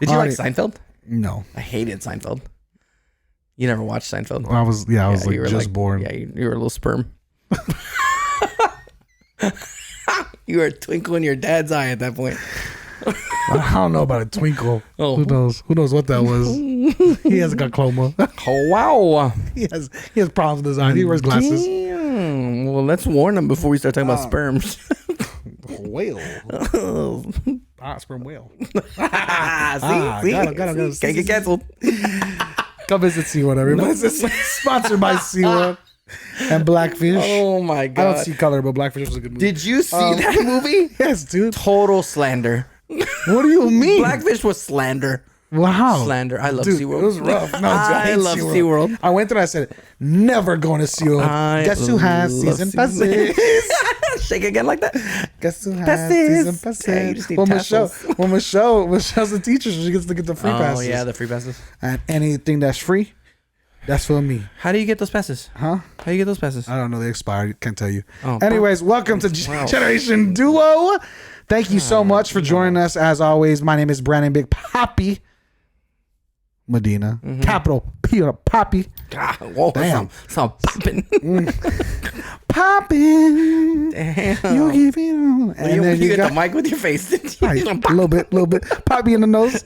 Did you like Seinfeld? No. I hated Seinfeld. You never watched Seinfeld? I was like just born. Yeah, you were a little sperm. You were a twinkle in your dad's eye at that point. I don't know about a twinkle. Oh. Who knows? Who knows what that was? He hasn't got cloma. Oh, wow. He has problems with his eyes. He wears glasses. Damn. Well, let's warn him before we start talking about sperms. Whale. Sperm whale. See? Got him. Can't get canceled. Come visit SeaWorld, everybody. It's sponsored by SeaWorld and Blackfish. Oh, my God. I don't see color, but Blackfish was a good movie. Did you see that movie? Yes, dude. Total slander. What do you mean? Blackfish was slander. Wow. Slander. I love Dude, SeaWorld. It was rough. No, I love SeaWorld. I went there and I said, never going to SeaWorld. Guess who has season passes? Shake again like that. Guess who has season passes? Yeah, you just need Michelle's the teacher, so she gets to get the free passes. Oh, yeah, the free passes. And anything that's free, that's for me. How do you get those passes? Huh? How do you get those passes? I don't know. They expired. Can't tell you. Oh, anyways, welcome to Generation Duo. Thank you so much for joining us. As always, my name is Brandon Big Poppy Medina. Capital P on Poppy. Whoa, damn. Sound popping. Popping. Damn. You give it on. And then you get the mic with your face. Right, a little bit. Poppy in the nose.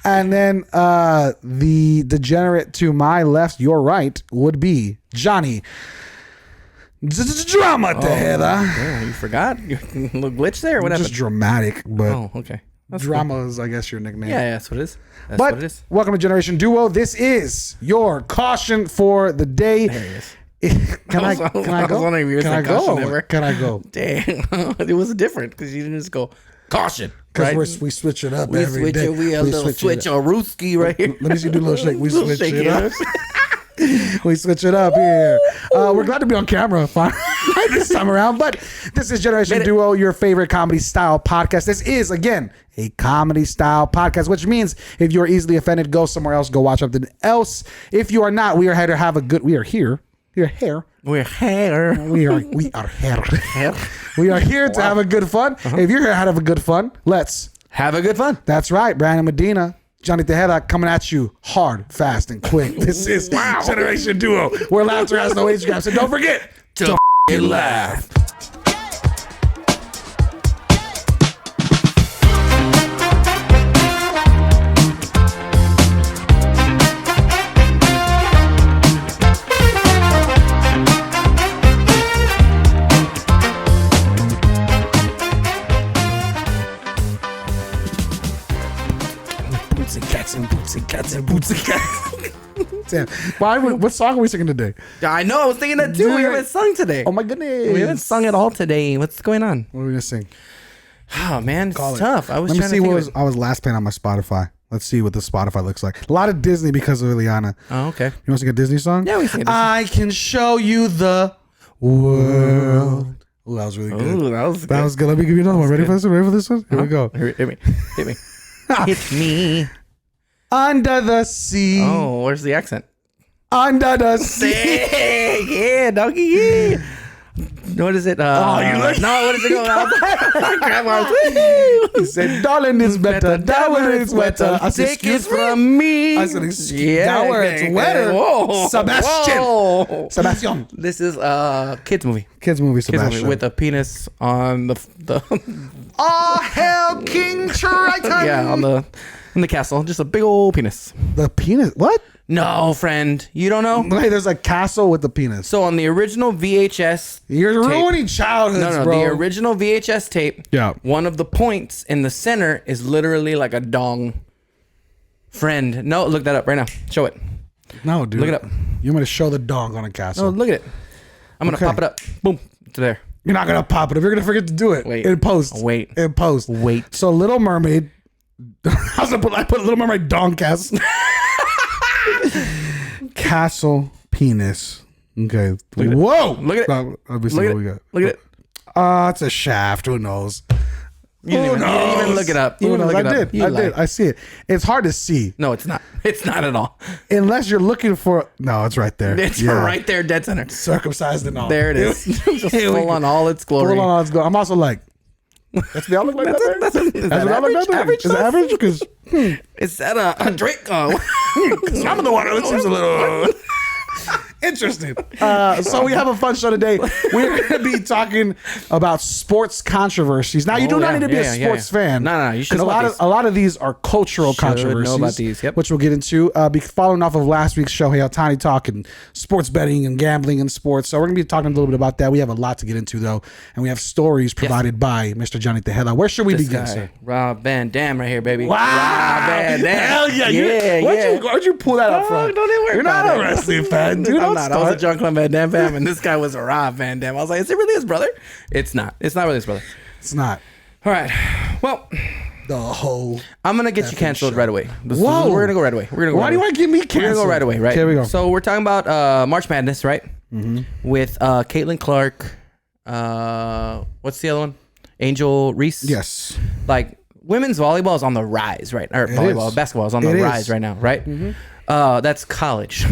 And then the degenerate to my left, your right, would be Johnny Drama Tejeda. Yeah, you forgot? You little glitch there? What happened? Just dramatic, but oh, okay. That's drama cool. is, I guess, your nickname. Yeah, that's what it is. That's but what it is. Welcome to Generation Duo. This is your caution for the day. There he is. Can I go? Can I go? Damn, it was different because you didn't just go caution. Because right? we switch it up we every switch day. We a little switch on Rooski right here. Let me see you do a little shake. We switch it up. We switch it up here. We're glad to be on camera this time around. But this is Generation Duo, your favorite comedy style podcast. This is, again, a comedy style podcast, which means if you're easily offended, go somewhere else. Go watch something else. If you are not, we are here to have a good. We are here. We are here. We're here. We are here. We are here to have a good fun. If you're here to have a good fun, let's have a good fun. That's right. Brandon Medina Johnny Tejeda coming at you hard, fast, and quick. This is Generation Duo, where laughter has no age gap. So don't forget to laugh. Cats and boots and cats. Damn. What song are we singing today? I know. I was thinking that too. We haven't sung today. Oh my goodness. We haven't sung at all today. What's going on? What are we gonna sing? Oh man, it's tough. Let me see what I was last playing on my Spotify. Let's see what the Spotify looks like. A lot of Disney because of Ileana. Oh, okay. You want to sing a Disney song? Yeah, we sing a Disney. I can show you the world. Ooh, that was really good. Ooh, that was good. Let me give you another one. Ready for this one? Ready for this one? Here we go. Hit me. Hit me. Under the sea. Oh, where's the accent? Under the sea. Yeah, doggy. Yeah. What is it? You look. No, what is it called? He said, darling, it's better. That where it's wetter. I said, take it from me. I said, that where it's wetter. Whoa. Sebastian. Whoa. Sebastian. This is a kids movie. Kids movie, Sebastian. With a penis on the Oh, hell, King Triton. Yeah, in the castle. Just a big old penis. The penis? What? No, friend. You don't know? Hey, there's a castle with the penis. So on the original VHS You're ruining childhoods, bro. The original VHS tape, yeah, one of the points in the center is literally like a dong. Friend. No, look that up right now. Show it. No, dude. Look it up. You're going to show the dong on a castle. No, look at it. I'm going to pop it up. Boom. It's there. You're not going to pop it if you're going to forget to do it. Wait. In post. Wait. In post. Wait. So Little Mermaid. I put Little Mermaid dong castle. Castle penis. Okay. Whoa. Look at it. Let me see what we got. Look at it. It's a shaft. Who knows? You didn't even look it up. I did. I see it. It's hard to see. No, it's not. It's not at all. Unless you're looking for. No, it's right there. It's right there, dead center. Circumcised and all. There it is. Just full on all its glory. I'm also like. That's the outlook like that. That's what I look like. Is it average? Because Is that a drink? Oh. Some of the water seems a little interesting. So we have a fun show today. We're going to be talking about sports controversies. Now, you do not need to be a sports fan. No. You should know a lot of these are cultural controversies. Know about these, yep. Which we'll get into. Following off of last week's show, Tiny talking sports betting and gambling and sports. So we're going to be talking a little bit about that. We have a lot to get into, though. And we have stories provided by Mr. Johnny Tejeda. Where should we begin, sir? Rob Van Dam right here, baby. Wow. Rob Van Dam. Hell yeah. Why'd you pull that up from? Don't even worry You're not a wrestling fan, dude. I'm not. I was a John Clem Van Dam fan, and this guy was a Rob Van Dam. I was like, is it really his brother? It's not. It's not really his brother. It's not. All right. Well, the whole. I'm gonna get you canceled right away. Whoa. We're gonna go right away. Why do you want to get me canceled? We're gonna go right away, right? Here we go. So we're talking about March Madness, right? Mm-hmm. With Caitlin Clark. What's the other one? Angel Reese. Yes. Like women's volleyball is on the rise, right? Or basketball is on the rise right now, right? Mm-hmm. That's college.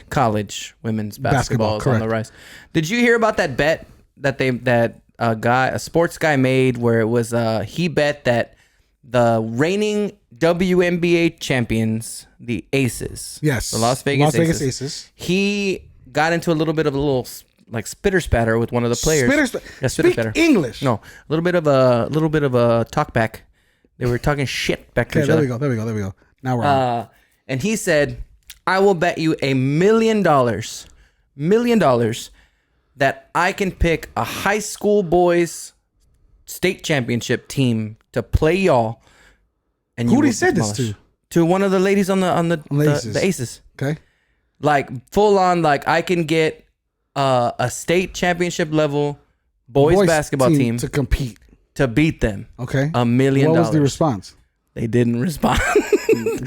College women's basketball is on the rise. Did you hear about that bet that a sports guy made where it was he bet that the reigning WNBA champions, the Aces, yes, the Las Vegas Aces, he got into a little bit of a little like spitter spatter with one of the players. Speak spatter. English. No, a little bit of a talk back. They were talking shit back to each other. There we go. Now we're on. And he said, I will bet you $1 million that I can pick a high school boys state championship team to play y'all. And who did he say this to? To one of the ladies on the Aces. Okay. Like full on, like I can get a state championship level boys basketball team to compete, to beat them. Okay. $1 million. What was the response? They didn't respond.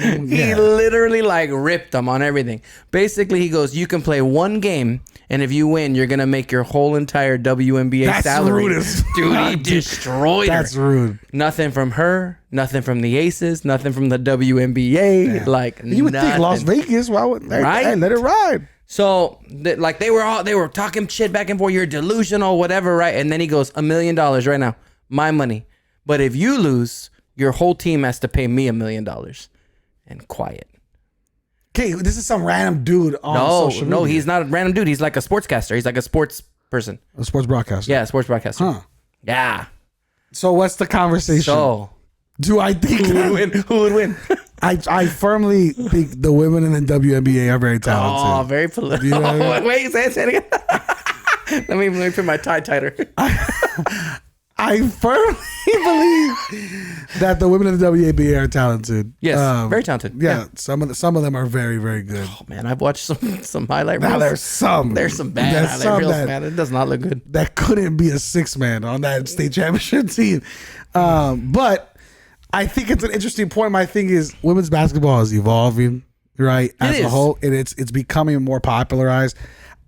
He literally like ripped them on everything. Basically, he goes, you can play one game, and if you win, you're going to make your whole entire WNBA salary. That's rude. Dude, he destroyed her. That's rude. Nothing from her, nothing from the Aces, nothing from the WNBA. Damn. Like, you would think Las Vegas, why would they? Right? Hey, let it ride. So, like, they were talking shit back and forth. You're delusional, whatever, right? And then he goes, $1 million right now, my money. But if you lose, your whole team has to pay me $1 million. And quiet. Okay, this is some random dude on social media. No, he's not a random dude. He's like a sportscaster. He's like a sports person. A sports broadcaster. Yeah, sports broadcaster. Huh. Yeah. So what's the conversation? So, do I think who would win? I firmly think the women in the WNBA are very talented. Oh, very political. You know what I mean? Wait, say it again. let me put my tie tighter. I firmly believe that the women in the WNBA are talented. Yes, very talented. Yeah, some of them are very, very good. Oh man, I've watched some highlight reels. Now there's some bad highlight reels, man. It does not look good. That couldn't be a 6-man on that state championship team. But I think it's an interesting point. My thing is women's basketball is evolving, right? As a whole, and it's becoming more popularized.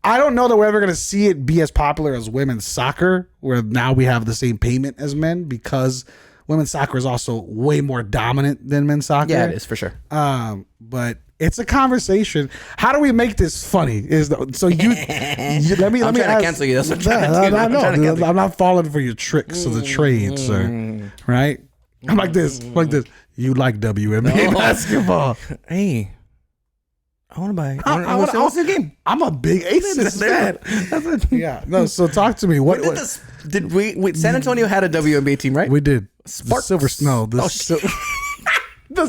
I don't know that we're ever going to see it be as popular as women's soccer, where now we have the same payment as men, because women's soccer is also way more dominant than men's soccer. Yeah, it is for sure. But it's a conversation. How do we make this funny? Let me I'm trying to cancel you. That's what I'm trying to do. I'm not falling for your tricks of the trade, sir. Right? I'm like this. You like WNBA basketball? Hey. I want to buy. I want to see the game. I'm a big Aces fan. Yeah. No. So talk to me. Did we? San Antonio had a WNBA team, right? We did. Sparks. The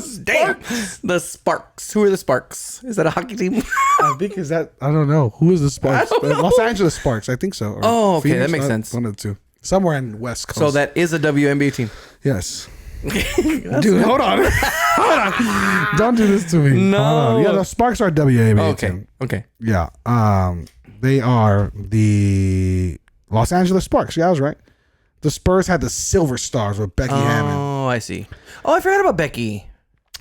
Sparks. The Sparks. Who are the Sparks? Is that a hockey team? I think I don't know. Who is the Sparks? Los Angeles Sparks. I think so. Or okay, Phoenix? That makes sense. One of the two. Somewhere in West Coast. So that is a WNBA team. Yes. Dude, hold on. Don't do this to me. No. Yeah, the Sparks are WNBA team. Okay. Yeah. They are the Los Angeles Sparks. Yeah, I was right. The Spurs had the Silver Stars with Becky Hammond. Oh, I see. Oh, I forgot about Becky.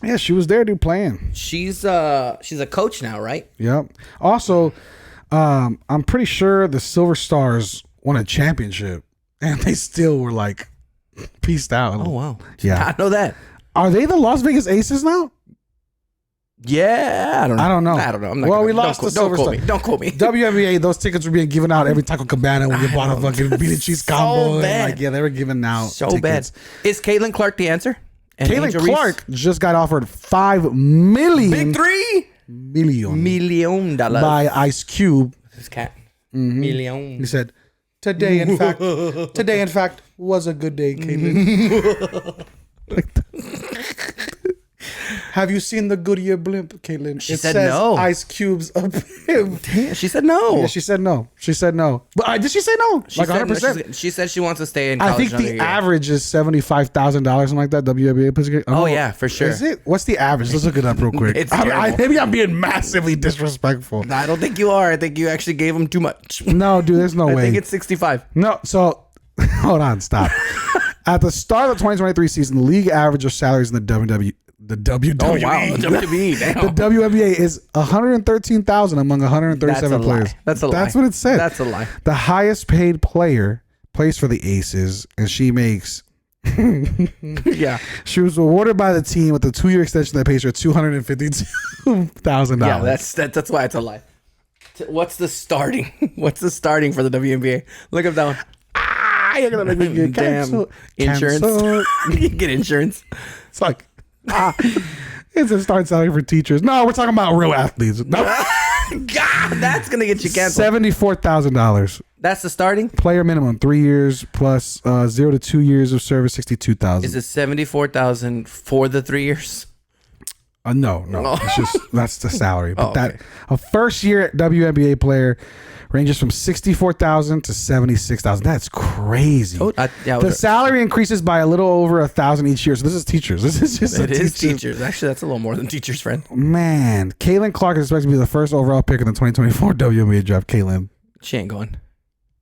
Yeah, she was there, dude, playing. She's a coach now, right? Yep. Also, I'm pretty sure the Silver Stars won a championship, and they still were like peaced out. Oh wow. Yeah, I know that. Are they the Las Vegas Aces now? Yeah, I don't know. I'm not we lost the Silver Star. Don't quote me. WNBA, those tickets were being given out every Taco Cabana when you bought a fucking bean and cheese combo. Bad. They were giving out so tickets. bad. Is Caitlin Clark the answer? And Caitlin Clark just got offered $5 million. Big $3 million by Ice Cube. This cat. Million. He said, today in fact was a good day, Caitlin. Have you seen the Goodyear blimp, Caitlin? She said no. Ice Cube's a pimp. She said no. Yeah, she said no. But did she say no? She 100%. She said she wants to stay in college. I think the average is $75,000, something like that. WNBA position. Oh yeah, for sure. Is it? What's the average? Let's look it up real quick. Maybe I'm being massively disrespectful. No, I don't think you are. I think you actually gave them too much. No, dude, there's no way. I think it's 65. No, so hold on, stop. At the start of the 2023 season, the league average of salaries in the WWE. Oh wow, the WWE. Damn. The WNBA is $113,000 among 137 players. That's a lie. That's what it said. That's a lie. The highest paid player plays for the Aces, and she makes. Yeah. She was awarded by the team with a 2-year extension that pays her $252,000. Yeah, that's why it's a lie. What's the starting? What's the starting for the WNBA? Look up that one. You're gonna make me damn insurance. You get insurance. It's like. It's a start salary for teachers. No, we're talking about real athletes. No. God, that's gonna get you canceled. $74,000. That's the starting player minimum, 3 years plus 0 to 2 years of service, $62,000. Is it $74,000 for the 3 years? No. Oh. It's just that's the salary. But okay. A first year WNBA player ranges from $64,000 to $76,000. That's crazy. The salary increases by a little over $1,000 each year. So this is teachers. This is just teachers. Actually, that's a little more than teachers, friend. Man, Caitlin Clark is expected to be the first overall pick in the 2024 WNBA draft. Caitlin, she ain't going.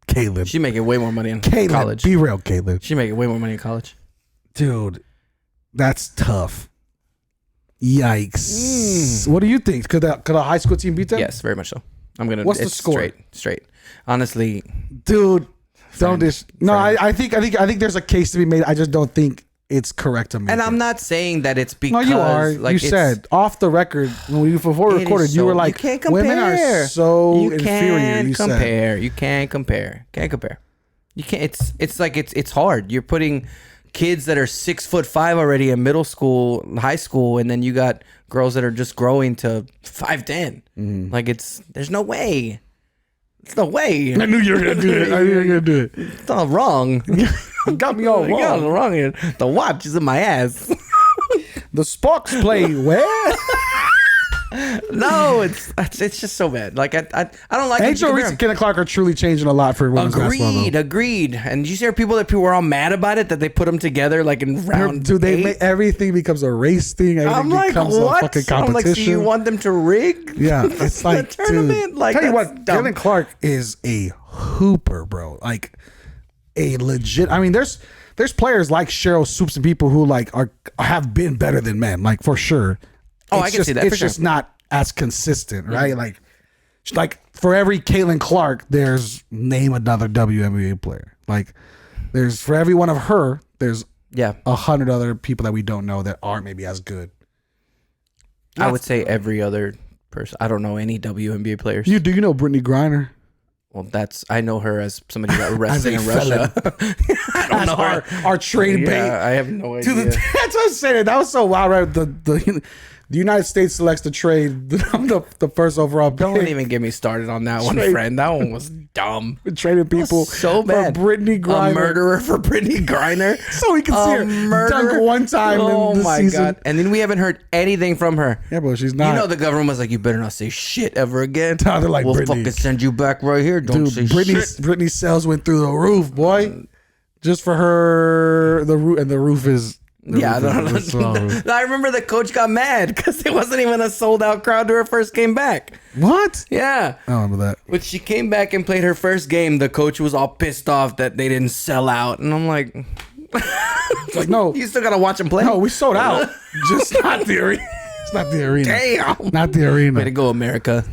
Caitlin, she making way more money in college. Be real, Caitlin. She making way more money in college. Dude, that's tough. Yikes. What do you think? Could a high school team beat them? Yes, very much so. I'm gonna. What's the score? Straight. Honestly, dude, I think there's a case to be made. I just don't think it's correct to make. And I'm not saying that it's because. No, you are. Like, you said off the record before we recorded, you were like, you can't compare. Women are so inferior. You can't compare. You can't. It's hard. You're putting kids that are 6'5" already in middle school, high school, and then you got girls that are just growing to 5'10". Like there's no way. It's no way. I knew you were gonna do it. It's all wrong. You got me all wrong. You got it wrong here. The watch is in my ass. The Sparks play where? No, it's just so bad. Like I don't like. Angel Reese and Caitlin Clark are truly changing a lot for women's basketball. Agreed. And you see people were all mad about it that they put them together like in round. Dude, everything becomes a race thing. Everything becomes a fucking competition. I'm like, so you want them to rig? Yeah, it's like the tournament. Dude, like, tell you what, Caitlin Clark is a hooper, bro. Like a legit. I mean, there's players like Cheryl Swoops and people who like have been better than men, like for sure. I can see that. It's just not as consistent, right? Like for every Caitlin Clark, there's name another WNBA player. Like there's for every one of her, there's 100 other people that we don't know that aren't maybe as good. I would say every other person. I don't know any WNBA players. Do you know Brittany Griner? Well, I know her as somebody who got arrested in Russia. I don't know her. Our trade bait. I have no idea. That's what I'm saying. That was so wild, right? The United States selects to trade the first overall pick. Don't even get me started on that one, friend. That one was dumb. Trading people so bad. For Brittany Griner. A murderer for Brittany Griner. So we can see her dunk one time in the season. God. And then we haven't heard anything from her. Yeah, but she's not. You know the government was like, you better not say shit ever again. No, they're like, we'll fucking send you back right here. Don't say shit. Brittany's sales went through the roof, boy. Just for her, the roof is... I remember the coach got mad because it wasn't even a sold out crowd to her first game back. What? Yeah. I don't remember that. When she came back and played her first game, the coach was all pissed off that they didn't sell out. And I'm like, no. You still got to watch them play? No, we sold out. Just not the arena. It's not the arena. Damn. Not the arena. Way to go, America.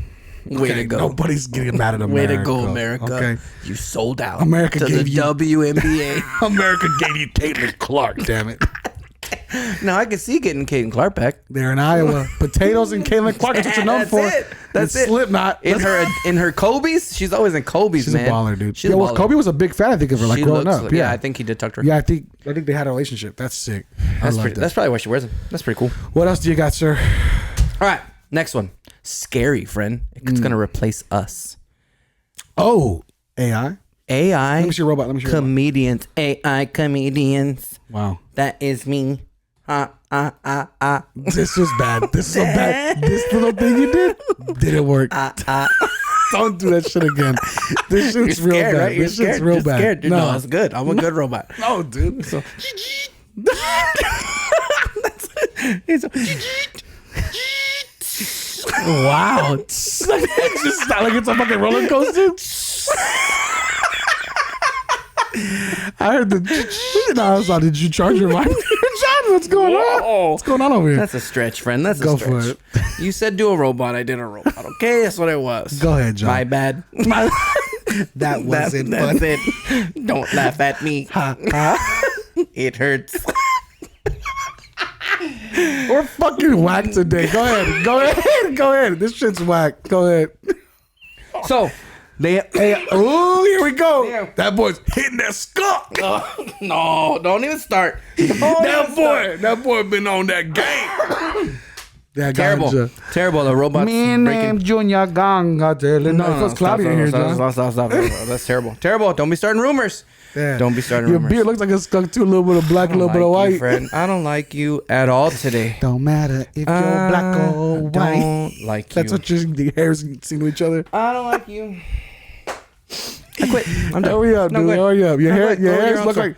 Way to go. Nobody's getting mad at America. Way to go, America. Okay. You sold out. America to gave the you WNBA. America gave you Caitlin Clark, damn it. No, I can see getting Caitlin Clark back. They're in Iowa. Potatoes and Caitlin Clark is what you're known for. That's it. Slipknot. In her Kobe's, she's always in Kobe's, She's man. a baller, dude. She's a baller. Kobe was a big fan, I think, of her, like, growing up. Yeah, I think he did talk to her. Yeah, I think they had a relationship. That's sick. That's probably why she wears them. That's pretty cool. What else do you got, sir? All right, next one. Scary, friend. It's going to replace us. Oh, AI? AI. Let me see your robot. Comedians. AI comedians. Wow. That is me. This was bad. This is so bad. This little thing you didn't work. Don't do that shit again. This shit's real bad. Right? This shit's real bad. Scared, dude. No, it's good. I'm a good robot. No, dude. So, wow. It's just not like it's a fucking roller coaster. I heard the. No, I was like, did you charge your mind? John, what's going on? What's going on over here? That's a stretch, friend. That's Go a stretch. for it. You said do a robot. I did a robot. Okay, that's what it was. Go ahead, John. My bad. That wasn't fun. That's it. Don't laugh at me. It hurts. We're fucking whack today. Go ahead. This shit's whack. Go ahead. So, Oh, here we go. Yeah. That boy's hitting that skunk. no, don't even start. That boy been on that game. That Terrible. ganja. Terrible. The robot's Me name Junior Ganga. No, it's cloudy in here, John. Stop. That's terrible. Terrible. Don't be starting rumors. Yeah. Don't be starting Your rumors. beard looks like a skunk too. A little bit of black, a little bit of white. Friend. I don't like you at all today. Don't matter if you're black or white. Don't like That's you. what the hairs seem to each other. I don't like you. I quit. I'm done. Hurry up, dude. Hurry up. Your hairs look like.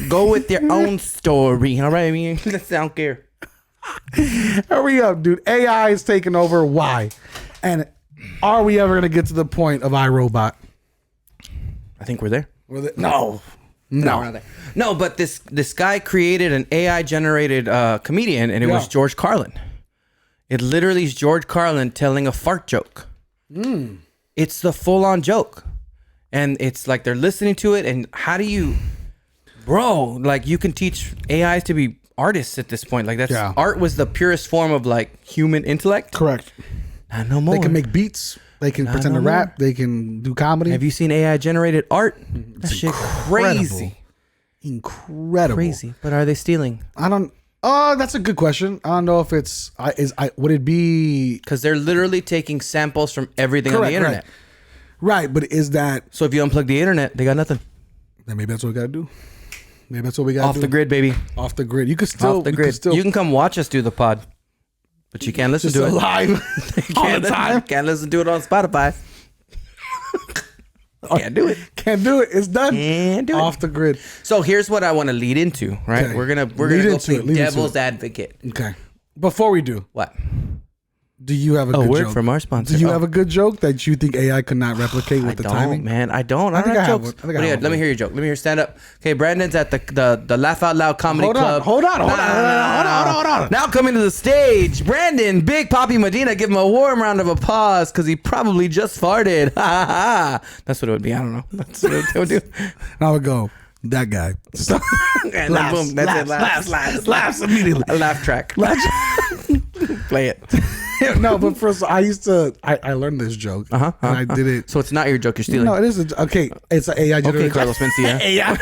Go with your own story. All right, I mean, I don't care. Hurry up, dude. AI is taking over. Why? And are we ever going to get to the point of iRobot? I think we're there. No. We're not there. No, but this guy created an AI generated comedian, and it was George Carlin. It literally is George Carlin telling a fart joke. It's the full on joke, and it's like they're listening to it. And how do you, bro? Like you can teach AIs to be artists at this point. Like that's art was the purest form of like human intellect. Correct. Not no more. They can make beats. They can pretend to rap. They can do comedy. Have you seen AI generated art? That shit crazy. Incredible. Crazy. But are they stealing? I don't. Oh, that's a good question. I don't know if it's. Would it be? Because they're literally taking samples from everything on the internet. Right, but is that? So if you unplug the internet, they got nothing. Then maybe that's what we got to do. Maybe that's what we got to do. Off the grid, baby. Off the grid. You could still. Off the grid. You can come watch us do the pod. But you can't listen to it live all the time. Can't listen to it on Spotify. Can't do it. Can't do it. It's done. Can't do it. Off the grid. So here's what I want to lead into. Right, okay. we're gonna go play devil's advocate. Okay. Before we do, what? Do you have a good word joke? From our sponsor. Do you have a good joke that you think AI could not replicate with the timing? Man, I don't. I think I have jokes. one. Let me hear your joke. Let me hear stand up. Okay, Brandon's at the Laugh Out Loud Comedy Club. Hold on. Now coming to the stage, Brandon, Big Papi Medina. Give him a warm round of applause because he probably just farted. That's what it would be. I don't know. That's what it would do. I would go, that guy. So, and laughs, boom, that's laughs immediately. A laugh track. Play it. No, but first, I learned this joke. And I did it. So it's not your joke you're stealing. No, it is. Okay, it's an AI generated. Okay, Carlos Mencia. AI.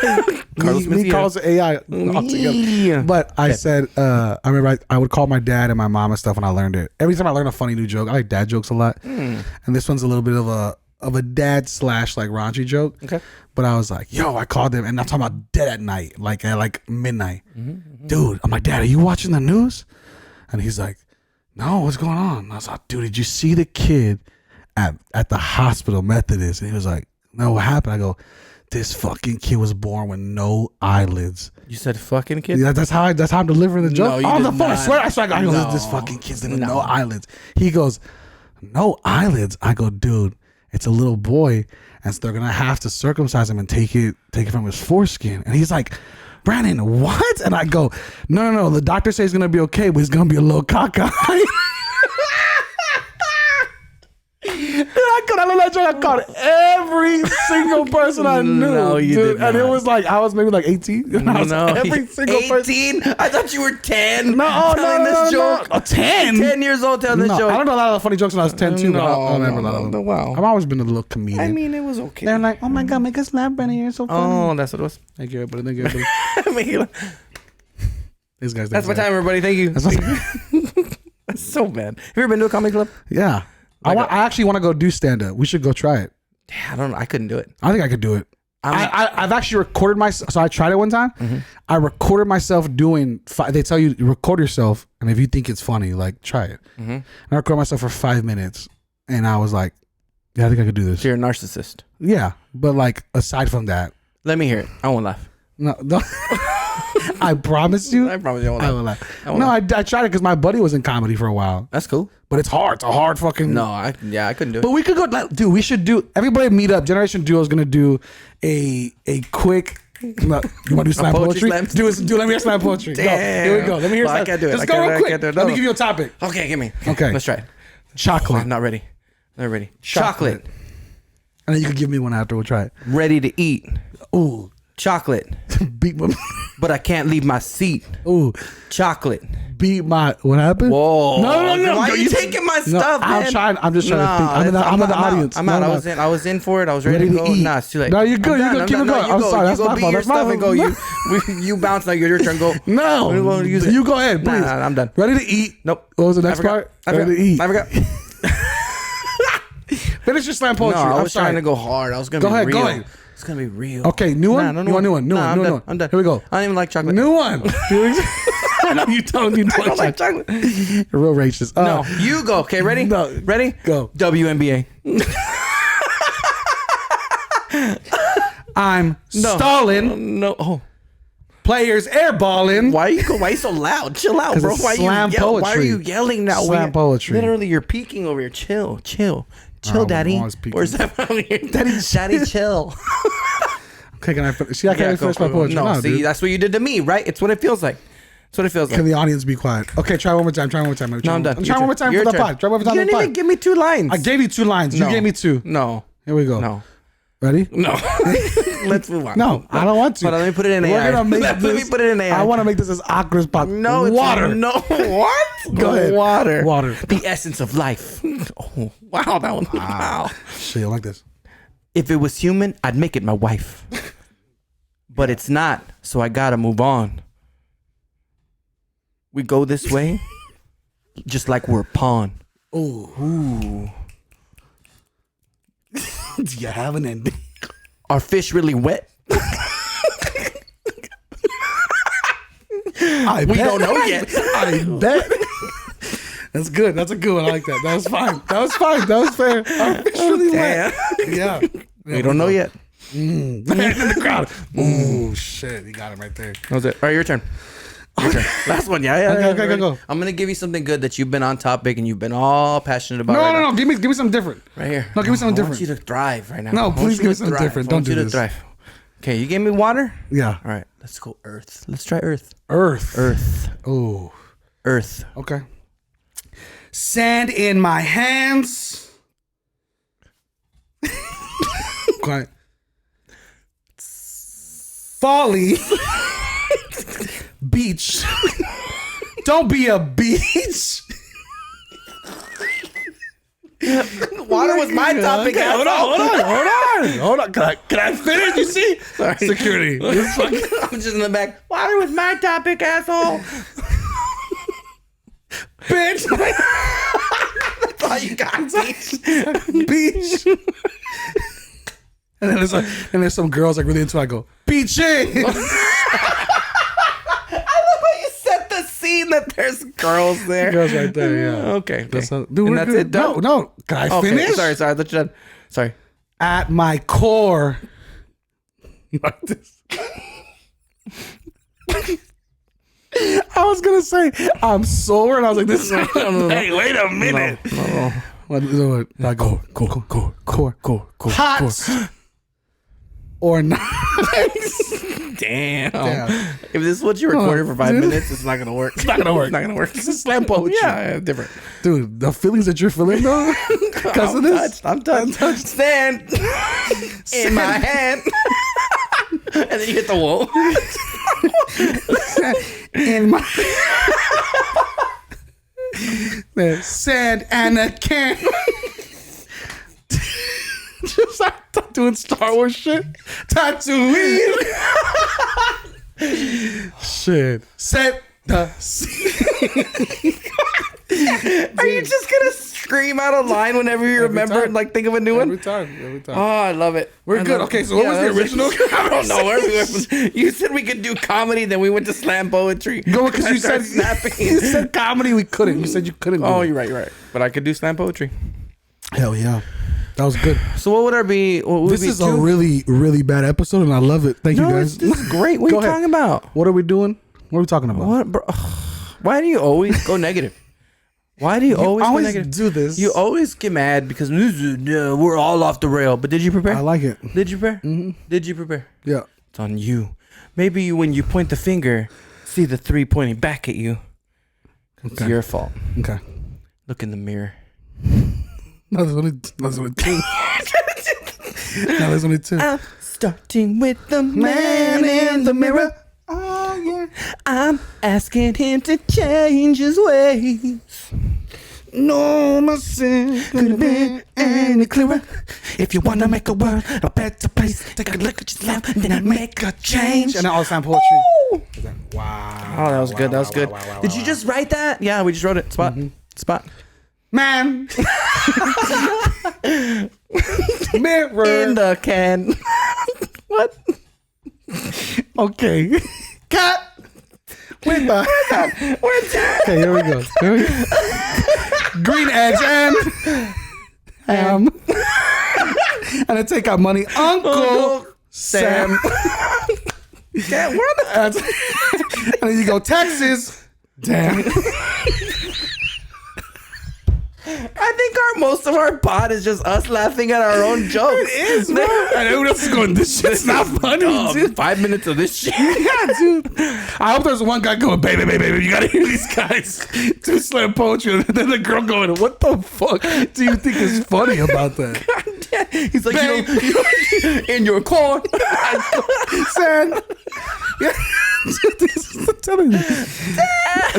Carlos Mencia. Me calls it AI altogether. But I said, I remember I would call my dad and my mom and stuff when I learned it. Every time I learn a funny new joke, I like dad jokes a lot. And this one's a little bit of a dad / like raunchy joke. Okay. But I was like, yo, I called him, and I'm talking about dead at night, like at like midnight. Dude, I'm like, Dad, are you watching the news? And he's like, no, what's going on? And I was like, dude, did you see the kid at the hospital, Methodist? And he was like, no, what happened? I go, this fucking kid was born with no eyelids. You said fucking kid? Yeah, that's how I'm delivering the joke. No, on the phone, I swear. I go, this fucking kid's with no eyelids. He goes, no eyelids? I go, dude, it's a little boy, and so they're gonna have to circumcise him and take it from his foreskin. And he's like, Brandon, what? And I go, no, the doctor says he's gonna be okay, but he's gonna be a little cockeyed. I called every single person I knew. No, you did not. And it was like, I was maybe like 18. And I was every single 18? person. I thought you were 10. No, telling this joke. Oh, 10? 10 years old telling this joke. I don't know a lot of funny jokes when I was 10 too, but I remember a lot of them. Wow. I've always been a little comedian. I mean, it was okay. They're like, oh my God, make us laugh, Brandon. You're so funny. Oh, that's what it was. Thank you, everybody. These guys. That's my time, everybody. Thank you. That's so bad. Have you ever been to a comedy club? Yeah. I actually want to go do stand-up. We should go try it. Yeah, I don't know. I couldn't do it. I think I could do it. I've actually recorded myself. So I tried it one time. Mm-hmm. I recorded myself doing. They tell you record yourself, and if you think it's funny, like try it. Mm-hmm. And I recorded myself for 5 minutes, and I was like, "Yeah, I think I could do this." So you're a narcissist. Yeah, but like aside from that, let me hear it. I won't laugh. No. I promise you. I promise you. I won't laugh. I tried it because my buddy was in comedy for a while. That's cool. But it's hard. It's a hard fucking. No, I couldn't do it. But we could go, dude. We should do. Everybody meet up. Generation Duo is gonna do a quick. You want to do slam poetry? Do let me hear slam poetry. Damn. Go. Here we go. Let me hear. I can't do it. Just go real quick. Let me give you a topic. Okay, give me. Okay, let's try it. Chocolate. I'm not ready. Not ready. Chocolate. And then you can give me one after. We'll try it. Ready to eat. Ooh. Chocolate. Beat my. But I can't leave my seat. Ooh. Chocolate. Beat my. What happened? Whoa. No. Why are you taking my stuff, man? I'm just trying to think. I'm in the audience. I'm out. I was in for it. I was ready to go. Eat. Nah, it's too late. No, you're good. You're good. Keep it going. I'm sorry. That's my fault. That's my fault. You bounce now. Your turn. Go. No. You go ahead, please. Nah, I'm done. Ready to eat. Nope. What was the next part? Ready to eat. I forgot. Finish your slam poetry. No, I was trying to go hard. I was going to be real. Go ahead. It's going to be real. Okay, new one? You want new one? New one. I'm done. Here we go. I don't even like chocolate. New one. I know you don't. I don't like chocolate. You're real racist. No, you go. Okay, ready? No. Ready? Go. WNBA. I'm stalling. No. Oh. Players airballing. Why you so loud? Chill out, bro. Why are you yelling now? Slam poetry. Literally, you're peeking over here. Chill, daddy. Where's that from here? Daddy, chill. Okay, can I finish? See, I can't finish my poetry. No, see, dude. That's what you did to me, right? It's what it feels like. Can the audience be quiet? Okay, try one more time. No, I'm done. I'm trying one more time for the pod. Try one more time for the pod. You didn't even give me 2 lines. I gave you 2 lines. You gave me 2. No. Here we go. No. Ready? No. Let's move on. No, I don't want to. Hold on, let me put it in AI. Let me put it in AI. I want to make this as awkward as possible. No, it's water. No, what? Go ahead. Water. The essence of life. Oh, wow, that one. Wow. Shit, I like this. If it was human, I'd make it my wife. But it's not, so I gotta move on. We go this way, just like we're a pawn. Ooh. Do you have an ending? Are fish really wet? We don't know yet. I bet. That's good. That's a good one. I like that. That was fine. That was fair. Are fish really wet? Yeah. We don't know yet. In the crowd. Ooh, shit. You got him right there. That was it. All right, your turn. Last one. Yeah. Okay, go. I'm gonna give you something good that you've been on topic and you've been all passionate about. No. Give me something different. Right here. No, give me something different. I want you to thrive right now. No, please give me something different. Don't do this. Thrive. Okay, you gave me water. Yeah. All right, let's go Earth. Let's try Earth. Earth. Oh. Earth. Okay. Sand in my hands. Quiet. Folly. Beach. Don't be a beach. Water was my topic. Okay, hold on. Can I finish? You see? Sorry. Security. I'm just in the back. Water was my topic, asshole. Bitch. That's all you got. Beach. And then there's some girls like really into it. I go, beaching. That there's girls there. Girls right there, yeah. Okay. That's it. No. Can I finish? Sorry. Let you done. Sorry. At my core. Like this. I was gonna say I'm sore, and I was like, "This is hey, wait a minute." No. What? I go core. Hot or not? Damn. If this is what you recorded for 5 minutes, it's not gonna work. It's not gonna work. It's not gonna work. This is slam poetry. Yeah, different. Dude, the feelings that you're feeling though. Because of this? I'm touched. Sand in my hand. And then you hit the wall. In my there's sand and a can. Just like doing Star Wars shit. Tatooine. Shit. Set the scene. Are you just gonna scream out a line whenever you remember and like think of a new one? Every time. Oh, I love it. We're good. Okay, so what was the original? I don't know. You said we could do comedy, then we went to slam poetry. Go because you said snapping. You said comedy. We couldn't. You said you couldn't. Oh, you're right. But I could do slam poetry. Hell yeah, that was good. So what would our be? This is a really, really bad episode, and I love it. Thank you guys. This is great. What are you talking about? What are we doing? What are we talking about? What, bro? Why do you always go negative? Why do you always go negative? Do this? You always get mad because we're all off the rail. But did you prepare? I like it. Did you prepare? Mm-hmm. Did you prepare? Yeah. It's on you. Maybe when you point the finger, see the 3 pointing back at you. It's your fault. Okay. Look in the mirror. No, there's only two. No, there's only two. I'm starting with the man in the mirror. Oh, yeah. I'm asking him to change his ways. No, my sin couldn't be any clearer. If you want to make a world a better place, take a look at yourself and then make a change. And all sound poetry. Wow. Oh, that was good. That was good. Did you just write that? Yeah, we just wrote it. Spot. Man. Mirror. In the can. What? Okay. Cut. With the okay, here we go. Green eggs and ham. And I take out money. Uncle Sam. Yeah, we're on the and then you go Texas. Damn. I think most of our pod is just us laughing at our own jokes. It is, bro. And everyone else is going, this shit's not funny, dude. 5 minutes of this shit. Yeah, dude. I hope there's one guy going, baby, you gotta hear these guys do slam poetry. And then the girl going, what the fuck do you think is funny about that? He's like, you in your car. Son. Yeah. I'm telling you.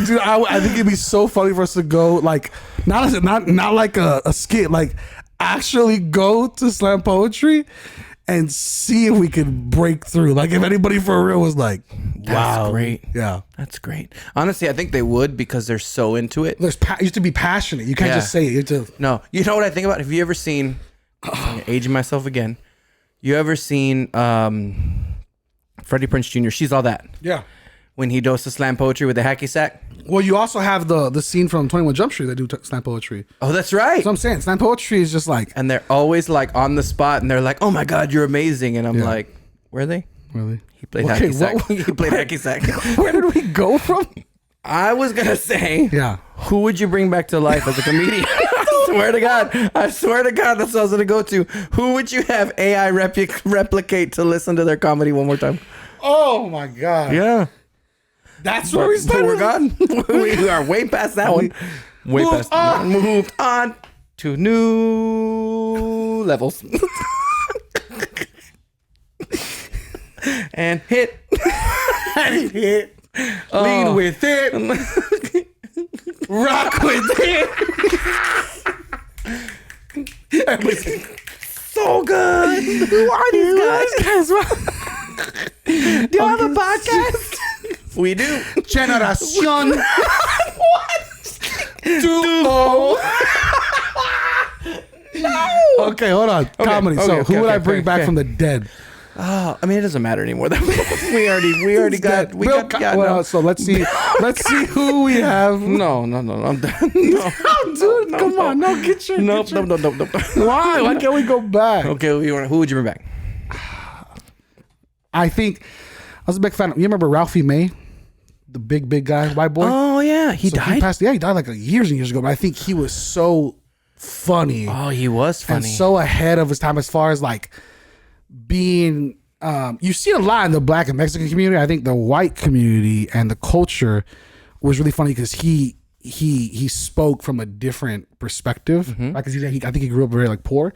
Dude, I think it'd be so funny for us to go, like, not like a skit, like actually go to slam poetry and see if we could break through. Like if anybody for real was like, wow, that's great. Yeah, that's great. Honestly, I think they would because they're so into it. You have to be passionate. You can't just say it. You have to. No, you know what I think about? Have you ever seen? I'm aging myself again. You ever seen Freddie Prinze Jr.? She's All That. Yeah. When he does the slam poetry with the hacky sack. Well, you also have the scene from 21 Jump Street that do slam poetry. Oh, that's right. That's what I'm saying. Slam poetry is just like... And they're always like on the spot and they're like, oh my God, you're amazing. And I'm like, were they? Really? He played hacky sack. He played hacky sack. Where did we go from? I was going to say, yeah. Who would you bring back to life as a comedian? I swear to God, that's what I was going to go to. Who would you have AI replicate to listen to their comedy one more time? Oh my God. Yeah. That's where we started. We're gone. We are way past that one. Moved on to new levels. And hit. And hit. Lean with it. Rock with it. So good. Who are these guys? Do you have a podcast? We do. Generación. What? Duo. No. Okay, hold on. Okay, Comedy. So who would I bring back from the dead? Oh, I mean, it doesn't matter anymore. we already got. So let's see. Let's see who we have. No, I'm done. No, dude, come on. No, get your. No. Why? Why can't we go back? Okay, who would you bring back? I think I was a big fan. You remember Ralphie May, the big guy, white boy? Oh yeah, he died. He passed. Yeah, he died like years and years ago. But I think he was so funny. Oh, he was funny and so ahead of his time as far as like being. You see a lot in the Black and Mexican community. I think the white community and the culture was really funny because he he spoke from a different perspective, right? Because I think he grew up very like poor,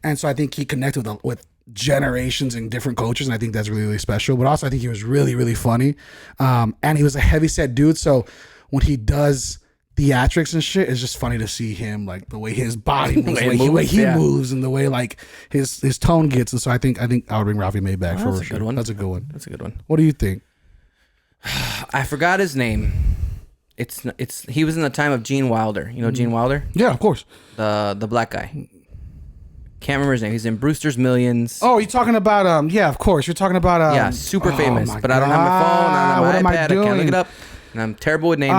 and so I think he connected with generations and different cultures, and I think that's really, really special. But also I think he was really, really funny, and he was a heavyset dude. So when he does theatrics and shit, it's just funny to see him, like the way his body moves, the way he moves, and the way like his tone gets. And so I think I would bring Ralphie May back for sure. That's a good one. That's a good one. What do you think? I forgot his name. He was in the time of Gene Wilder. You know Gene Wilder? Yeah, of course. The black guy. Can't remember his name. He's in Brewster's Millions. Oh, you're talking about yeah, of course. You're talking about yeah, super famous. But I don't have my phone. I don't have my iPad. I can't look it up. And I'm terrible with names.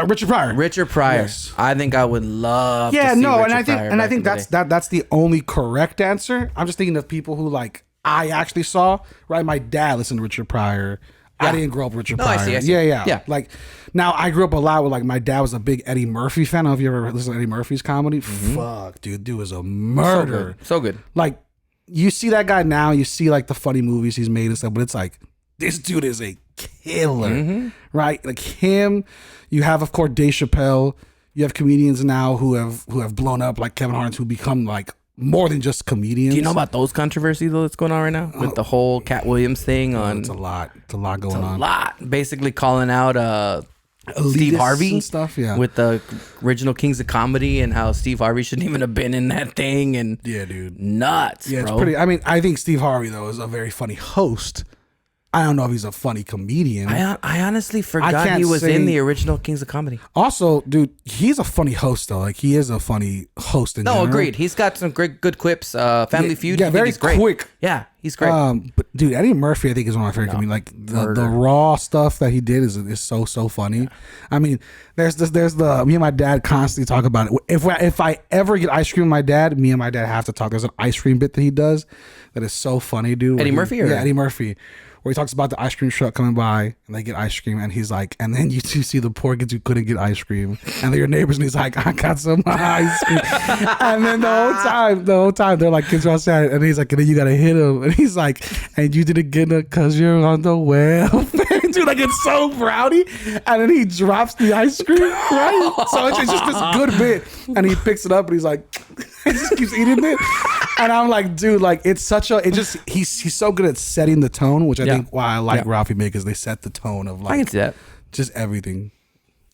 Richard Pryor. Richard Pryor. Yes. I think I would love. Yeah, to see Richard Pryor I think that's the only correct answer. I'm just thinking of people who like I actually saw. Right, my dad listened to Richard Pryor. Yeah. I didn't grow up with Richard Pryor. I see. Yeah. Like now, I grew up a lot with like my dad was a big Eddie Murphy fan. I don't know if you ever listened to Eddie Murphy's comedy. Fuck, dude was a murderer. So good. Like you see that guy now, you see like the funny movies he's made and stuff, but it's like this dude is a killer, right? Like him. You have, of course, Dave Chappelle. You have comedians now who have blown up, like Kevin Hart, who become like more than just comedians. Do you know about those controversies that's going on right now with the whole Cat Williams thing? It's a lot going on. A lot, basically calling out Steve Harvey and stuff. Yeah, with the original Kings of Comedy and how Steve Harvey shouldn't even have been in that thing. And yeah, dude, nuts. Yeah, bro. It's pretty. I mean, I think Steve Harvey though is a very funny host. I don't know if he's a funny comedian. I honestly forgot he was in the original Kings of Comedy. Also, dude, he's a funny host though. Like he is a funny host in general. Agreed. He's got some good quips. Family Feud. Yeah, very quick. Yeah, he's great. But dude, Eddie Murphy, I think is one of my favorite comedians. Like the raw stuff that he did is so funny. Yeah. I mean, there's me and my dad constantly talk about it. If I ever get ice cream with my dad, me and my dad have to talk. There's an ice cream bit that he does that is so funny, dude. Eddie Murphy? Yeah, Eddie Murphy. Where he talks about the ice cream truck coming by and they get ice cream and he's like, and then you two see the poor kids who couldn't get ice cream and they're your neighbors and he's like, I got some ice cream. And then the whole time they're like, kids are outside and he's like, and then you gotta hit him and he's like, and you didn't get it because you're on the welfare. Dude, like it's so rowdy. And then he drops the ice cream, right? So it's just this good bit and he picks it up and he's like, he just keeps eating it. And I'm like, dude, like it's such a, he's so good at setting the tone, which I think why I like Ralphie May, because they set the tone of like, I can see that. Just everything.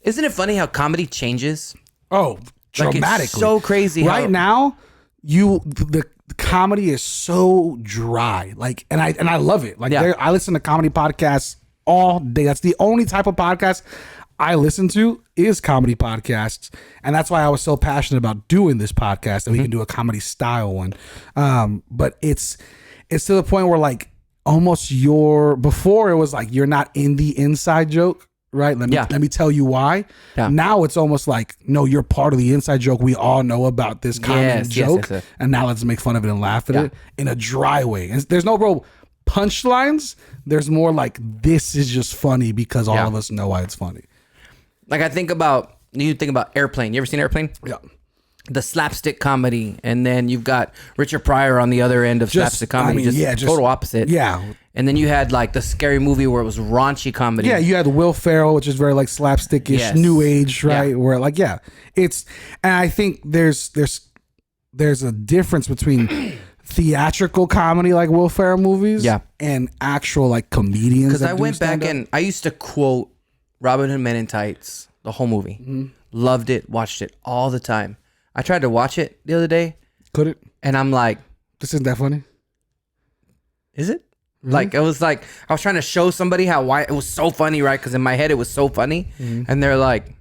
Isn't it funny how comedy changes? Oh, dramatically. Like it's so crazy. Right now, the comedy is so dry. Like, and I love it. Like I listen to comedy podcasts all day. That's the only type of podcast I listen to is comedy podcasts, and that's why I was so passionate about doing this podcast, and we can do a comedy style one. But it's to the point where like almost before it was like you're not in the inside joke, right? Let me tell you why. Yeah. Now it's almost like no, you're part of the inside joke. We all know about this common joke, and now let's make fun of it and laugh at it in a dry way. And there's no real punchlines. There's more like this is just funny because all of us know why it's funny. Like you think about Airplane. You ever seen Airplane? Yeah. The slapstick comedy, and then you've got Richard Pryor on the other end of slapstick comedy. Just total opposite. Yeah. And then you had like the Scary Movie where it was raunchy comedy. Yeah, you had Will Ferrell, which is very like slapstickish, new age, right? Yeah. Where like it's, and I think there's a difference between theatrical comedy like Will Ferrell movies, and actual like comedians. Because I went back and I used to quote Robin Hood Men in Tights, the whole movie. Loved it, watched it all the time. I tried to watch it the other day. Couldn't. And I'm like, this isn't that funny. Is it? Like it was like I was trying to show somebody why it was so funny, right? Because in my head it was so funny, and they're like,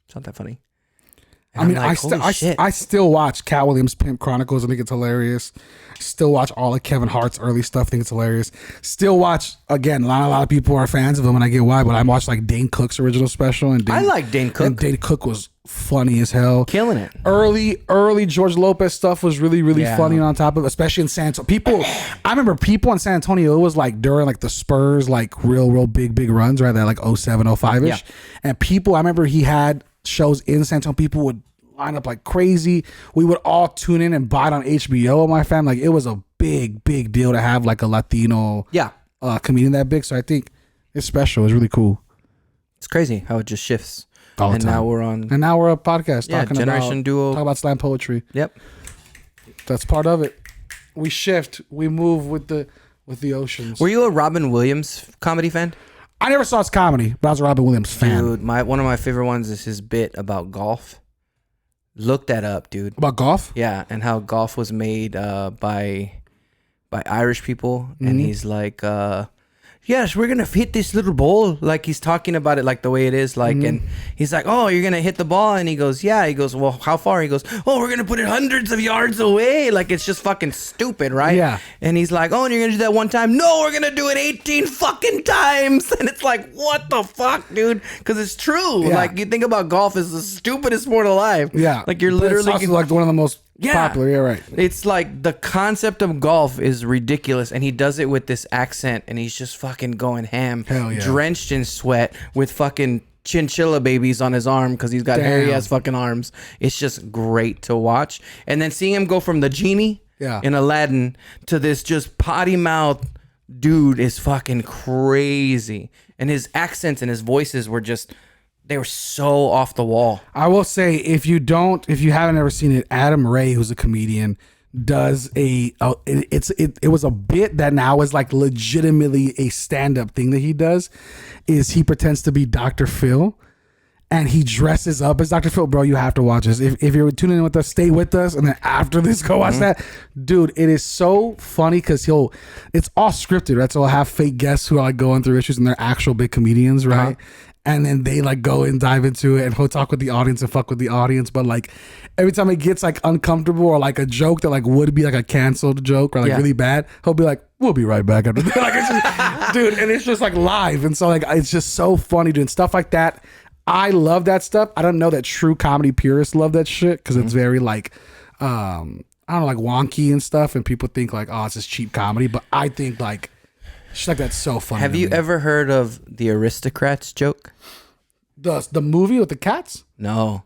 it's not that funny. And I mean, like, I still watch Cat Williams' Pimp Chronicles. I think it's hilarious. Still watch all of Kevin Hart's early stuff. I think it's hilarious. Still watch, again, a lot of people are fans of him, and I get why, but I watched like Dane Cook's original special. And I like Dane Cook. And Dane Cook was funny as hell. Killing it. Early George Lopez stuff was really, really funny on top of it, especially in San Antonio. I remember people in San Antonio, it was like during like the Spurs, like real big runs, right? That like 07, 05-ish. Yeah. And people, I remember he had shows in San Antonio. People would line up like crazy. We would all tune in and buy it on HBO with my family. Like it was a big deal to have like a Latino comedian that big. So I think it's special. It's really cool. It's crazy how it just shifts. All the and time. now we're on. And now we're a podcast talking Generation Duo. Talk about slam poetry. Yep. That's part of it. We shift. We move with the oceans. Were you a Robin Williams comedy fan? I never saw his comedy, but I was a Robin Williams fan. Dude, one of my favorite ones is his bit about golf. Look that up, dude. About golf? Yeah, and how golf was made by Irish people, and he's like, yes, we're gonna hit this little ball. Like, he's talking about it like the way it is, like, and he's like, oh, you're gonna hit the ball, and he goes, yeah. He goes, well, how far? He goes, oh, we're gonna put it hundreds of yards away. Like, it's just fucking stupid, right? Yeah. And he's like, oh, and you're gonna do that one time? No, we're gonna do it 18 fucking times. And it's like, what the fuck, dude? Because it's true. Yeah. Like, you think about golf as the stupidest sport alive. Yeah. Like, you're But literally it's also like one of the most popular. Yeah, right. It's like the concept of golf is ridiculous, and he does it with this accent, and he's just fucking going ham. Hell yeah. Drenched in sweat with fucking chinchilla babies on his arm because he's got hairy ass fucking arms. It's just great to watch. And then seeing him go from the genie in Aladdin to this just potty mouth dude is fucking crazy. And his accents and his voices were just... They were so off the wall. I will say, if you haven't ever seen it, Adam Ray, who's a comedian, does it was a bit that now is like legitimately a stand-up thing that he does. Is he pretends to be Dr. Phil, and he dresses up as Dr. Phil. Bro, you have to watch this. If you're tuning in with us, stay with us, and then after this, go watch that. Dude, it is so funny because it's all scripted, right? So he'll have fake guests who are like going through issues, and they're actual big comedians, right? And then they like go and dive into it, and he'll talk with the audience and fuck with the audience. But like every time it gets like uncomfortable or like a joke that like would be like a canceled joke or like really bad, he'll be like, we'll be right back after that. Like, it's just, dude, and it's just like live. And so like it's just so funny doing stuff like that. I love that stuff. I don't know that true comedy purists love that shit because it's very like I don't know, like wonky and stuff, and people think like, oh, it's just cheap comedy. But I think like shit like that's so funny. Have you ever heard of the Aristocrats joke? The movie with the cats? No.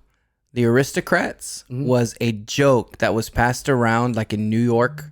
The Aristocrats was a joke that was passed around like in New York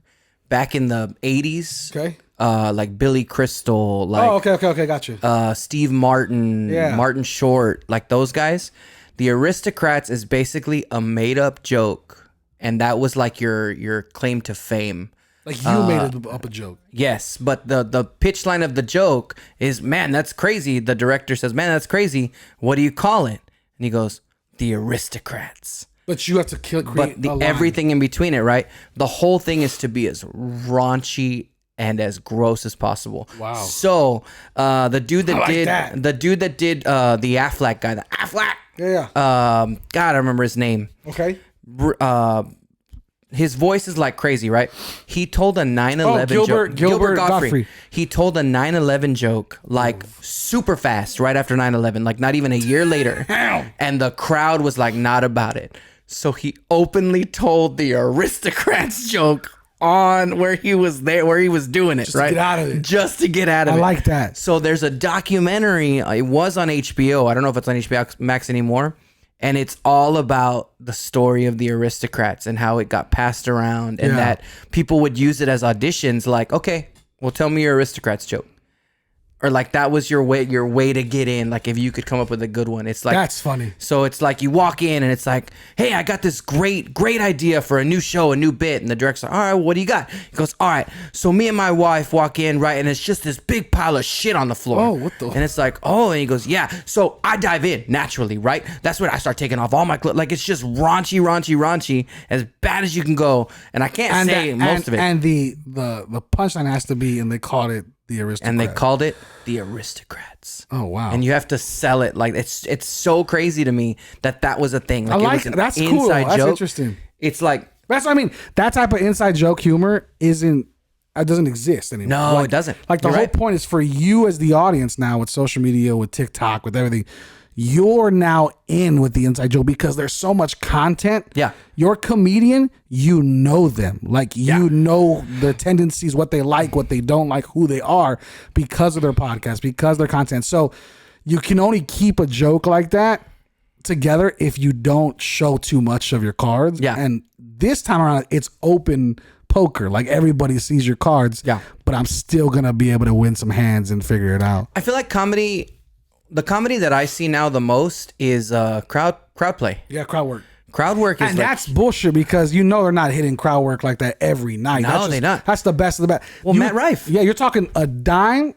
back in the 80s. Okay. Like Billy Crystal, like okay, gotcha. Steve Martin, Martin Short, like those guys. The Aristocrats is basically a made up joke, and that was like your claim to fame. Like you made up a joke. Yes, but the pitch line of the joke is, man, that's crazy. The director says, man, that's crazy. What do you call it? And he goes, the Aristocrats. But you have to create everything in between it, right? The whole thing is to be as raunchy and as gross as possible. Wow. So the dude that did the Affleck guy, the Affleck. Yeah. God, I remember his name. Okay. His voice is like crazy, right? He told a 9/11 joke. Gilbert Gottfried. He told a 9/11 joke like super fast right after 9/11, like not even a year later. And the crowd was like not about it. So he openly told the Aristocrats joke on where he was doing it, right? To get out of it. Just to get out of it. I like that. So there's a documentary. It was on HBO. I don't know if it's on HBO Max anymore. And it's all about the story of the Aristocrats and how it got passed around, and that people would use it as auditions. Like, okay, well, tell me your Aristocrats joke. Or like that was your way to get in. Like if you could come up with a good one, it's like that's funny. So it's like you walk in and it's like, hey, I got this great idea for a new show, a new bit, and the director's like, all right, what do you got? He goes, all right, so me and my wife walk in, right, and it's just this big pile of shit on the floor. Oh, what the? And it's like, oh, and he goes, yeah. So I dive in naturally, right? That's when I start taking off all my clothes. Like it's just raunchy, as bad as you can go, and I can't say most of it. And the punchline has to be, and they called it the Aristocrats. And they called it the Aristocrats. Oh wow! And you have to sell it like it's so crazy to me that was a thing. Like, I like it was that's an cool. inside That's joke. interesting. It's like that's what I mean. That type of inside joke humor doesn't exist anymore. No, it doesn't. Like the whole point is for you as the audience now with social media, with TikTok, with everything. You're now in with the inside joke because there's so much content. Yeah. You're a comedian, you know them. Like you know their tendencies, what they like, what they don't like, who they are because of their podcast, because of their content. So you can only keep a joke like that together if you don't show too much of your cards. Yeah. And this time around, it's open poker. Like everybody sees your cards. Yeah. But I'm still going to be able to win some hands and figure it out. I feel like comedy, the comedy that I see now the most is crowd play. Yeah, crowd work. Crowd work is, and that's bullshit because they're not hitting crowd work like that every night. No, they're not. That's the best of the best. Well, Matt Rife. Yeah, you're talking a dime,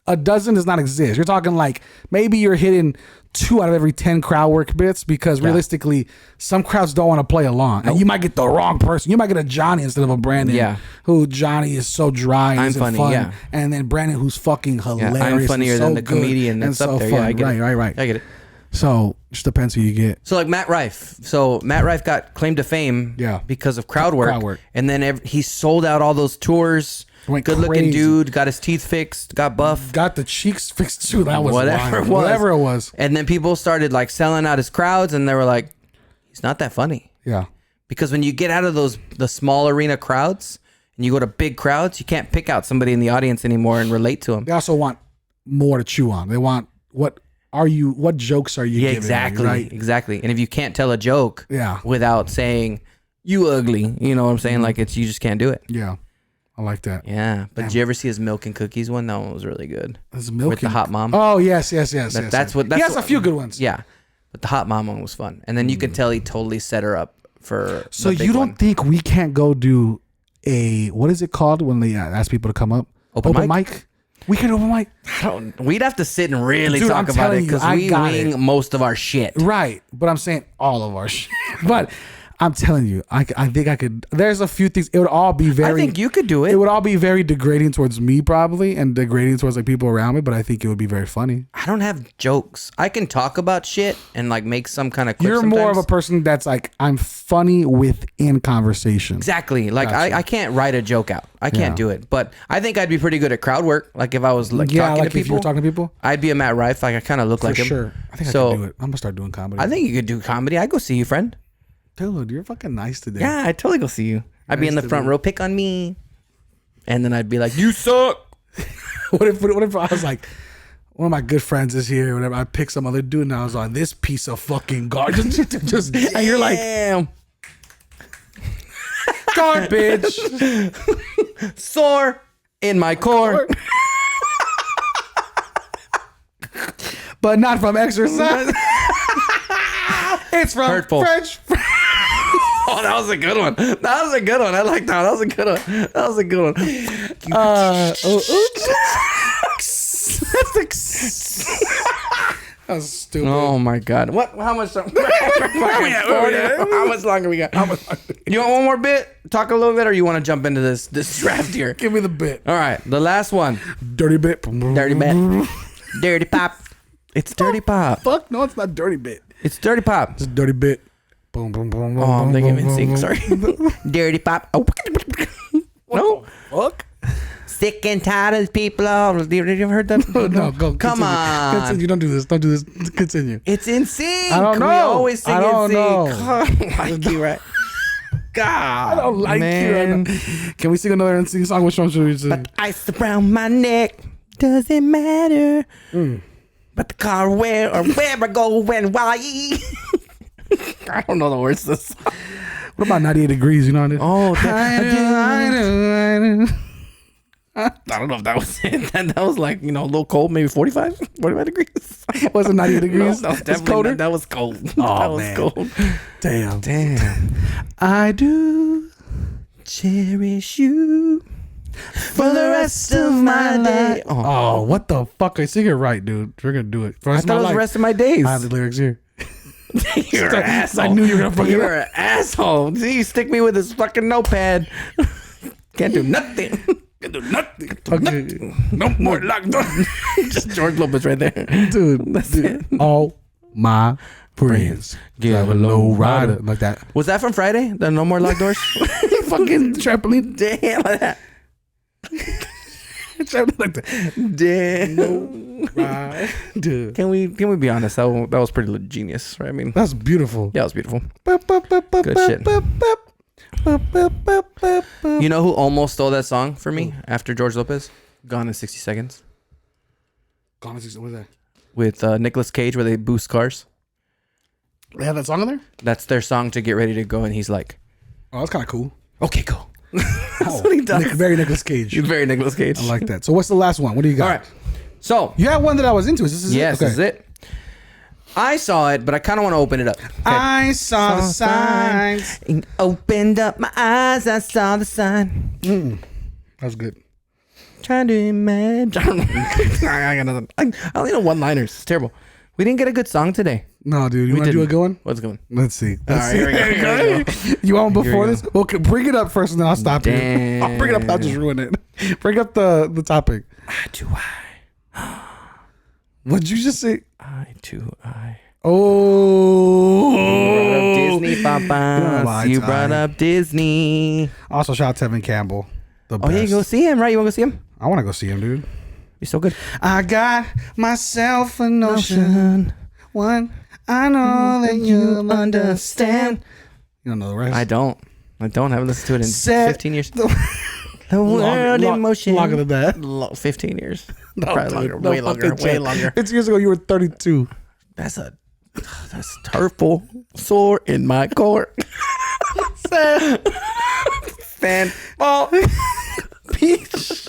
a dozen does not exist. You're talking like maybe you're hitting 2 out of every 10 crowd work bits because realistically, some crowds don't want to play along. And you might get the wrong person. You might get a Johnny instead of a Brandon. Yeah. Who Johnny is so dry and I'm funny, fun. yeah. And then Brandon who's fucking hilarious. Yeah, I'm funnier than the comedian that's up there. Fun. Yeah, I get it. Right. I get it. So it just depends who you get. So like Matt Rife. So Matt Rife got claim to fame because of crowd work. And then he sold out all those tours. Went good looking dude, got his teeth fixed, got buff. Got the cheeks fixed too. That was whatever it was. And then people started like selling out his crowds and they were like, he's not that funny. Yeah. Because when you get out of the small arena crowds and you go to big crowds, you can't pick out somebody in the audience anymore and relate to them. They also want more to chew on. They want what jokes are you giving? Exactly. Right? Exactly. And if you can't tell a joke without saying you ugly, you know what I'm saying? Like you just can't do it. Yeah. I like that. Yeah. But did you ever see his milk and cookies one? That one was really good. His milk with the hot mom. Oh, yes. He has a few good ones. Yeah. But the hot mom one was fun. And then you could tell he totally set her up for So you don't think we can't go do what is it called when they ask people to come up? Open mic? We can open mic. We'd have to sit and really talk about it because we wing most of our shit. Right. But I'm saying all of our shit. But I'm telling you, I think I could. There's a few things. It would all be very. I think you could do it. It would all be very degrading towards me, probably, and degrading towards like people around me. But I think it would be very funny. I don't have jokes. I can talk about shit and like make some kind of. You're more of a person that's like I'm funny within conversation. Exactly. Like I can't write a joke out. I can't do it. But I think I'd be pretty good at crowd work. Like if I was like talking to people. If you were talking to people, I'd be a Matt Rife. Like I kind of look like him. Sure. I think I can do it. I'm gonna start doing comedy. I think you could do comedy. I'd go see you, friend. Dude, you're fucking nice today. Yeah, I'd totally go see you. I'd be in the front row, pick on me. And then I'd be like, you suck. What if I was like, one of my good friends is here, whatever. I pick some other dude and I was on this piece of fucking garbage. And you're like, damn. Garbage. Sore in my core. But not from exercise. It's from hurtful. French. Oh, that was a good one. That was a good one. I like that. That was a good one. That was a good one. That was stupid. Oh my God. What? How much? How much longer we got? You want one more bit? Talk a little bit, or you want to jump into this draft here? Give me the bit. All right, the last one. Dirty bit. Dirty bit. Dirty pop. It's dirty pop. Fuck no, it's not dirty bit. It's dirty pop. It's dirty bit. Boom, boom, boom, boom. Oh, I'm thinking in sync. Sorry. Dirty pop. Oh. No. Fuck. Sick and tired of people. Have you ever heard that? No, go. Come continue. on. Continue. Don't do this. Don't do this. Continue. It's in sync. I don't know. We always sing I don't in know. sync. I don't like you, right? God. I don't like man. you. Can we sing another NSYNC song? Which one should we sing? But ice around my neck doesn't matter. But the car where or where I go and why. I don't know the words to this song. What about 98 Degrees? You know what I mean? Oh, I do. I don't know if that was it. That was like, a little cold, maybe 45 degrees. Was it 98 degrees? No, that was colder. That was cold. Oh, that was man. cold. Damn. I do cherish you for the rest of my day. Oh, what the fuck? I sing it right, dude. We're going to do it. I thought it was the rest of my days. I have the lyrics here. You're an asshole. I knew you were gonna fucking. You're an asshole. See, you stick me with this fucking notepad. Can't do nothing. Can't do nothing. Okay. No more lockdown. Just George Lopez right there, dude. That's it. All my friends give a low rider like that. Was that from Friday? The No More Locked Doors. Fucking trampoline. Damn, like that. Trampoline like that. Damn. No rider. Can we be honest? That was pretty genius, right? I mean, that's beautiful. Yeah, it was beautiful. Good shit. You know who almost stole that song for me after George Lopez? Gone in 60 Seconds. Gone in 60 Seconds. What is that? With Nicolas Cage, where they boost cars. They have that song in there? That's their song to get ready to go, and he's like, "Oh, that's kind of cool." Okay, cool. That's what he does. Very Nicolas Cage. He's very Nicolas Cage. I like that. So what's the last one? What do you got? All right. So you have one that I was into. Is this yes, it? This is it. I saw it, but I kind of want to open it up. Okay. I saw the signs. Opened up my eyes. I saw the sign. That was good. Trying to imagine. I got nothing. I only know one-liners. It's terrible. We didn't get a good song today. No, dude. You want to do a good one? What's going? Let's see. All right, here we go. You want one before this? Okay, bring it up first, and then I'll stop you. I'll bring it up. I'll just ruin it. Bring up the topic. Eye to eye. What'd you just say? Eye to eye. Oh, Disney, Papa. You brought up Disney. Also, shout out to Tevin Campbell. The best. Oh, yeah, you go see him, right? You want to go see him? I want to go see him, dude. He's so good. I got myself a notion. One, I know that you'll understand. You don't know the rest? I don't. I haven't listened to it in 15 years. The world in motion. Longer than that. 15 years. No, probably longer. Way longer. Way longer. 15 years ago, you were 32. That's hurtful. Sore in my core. Sandball. Peach.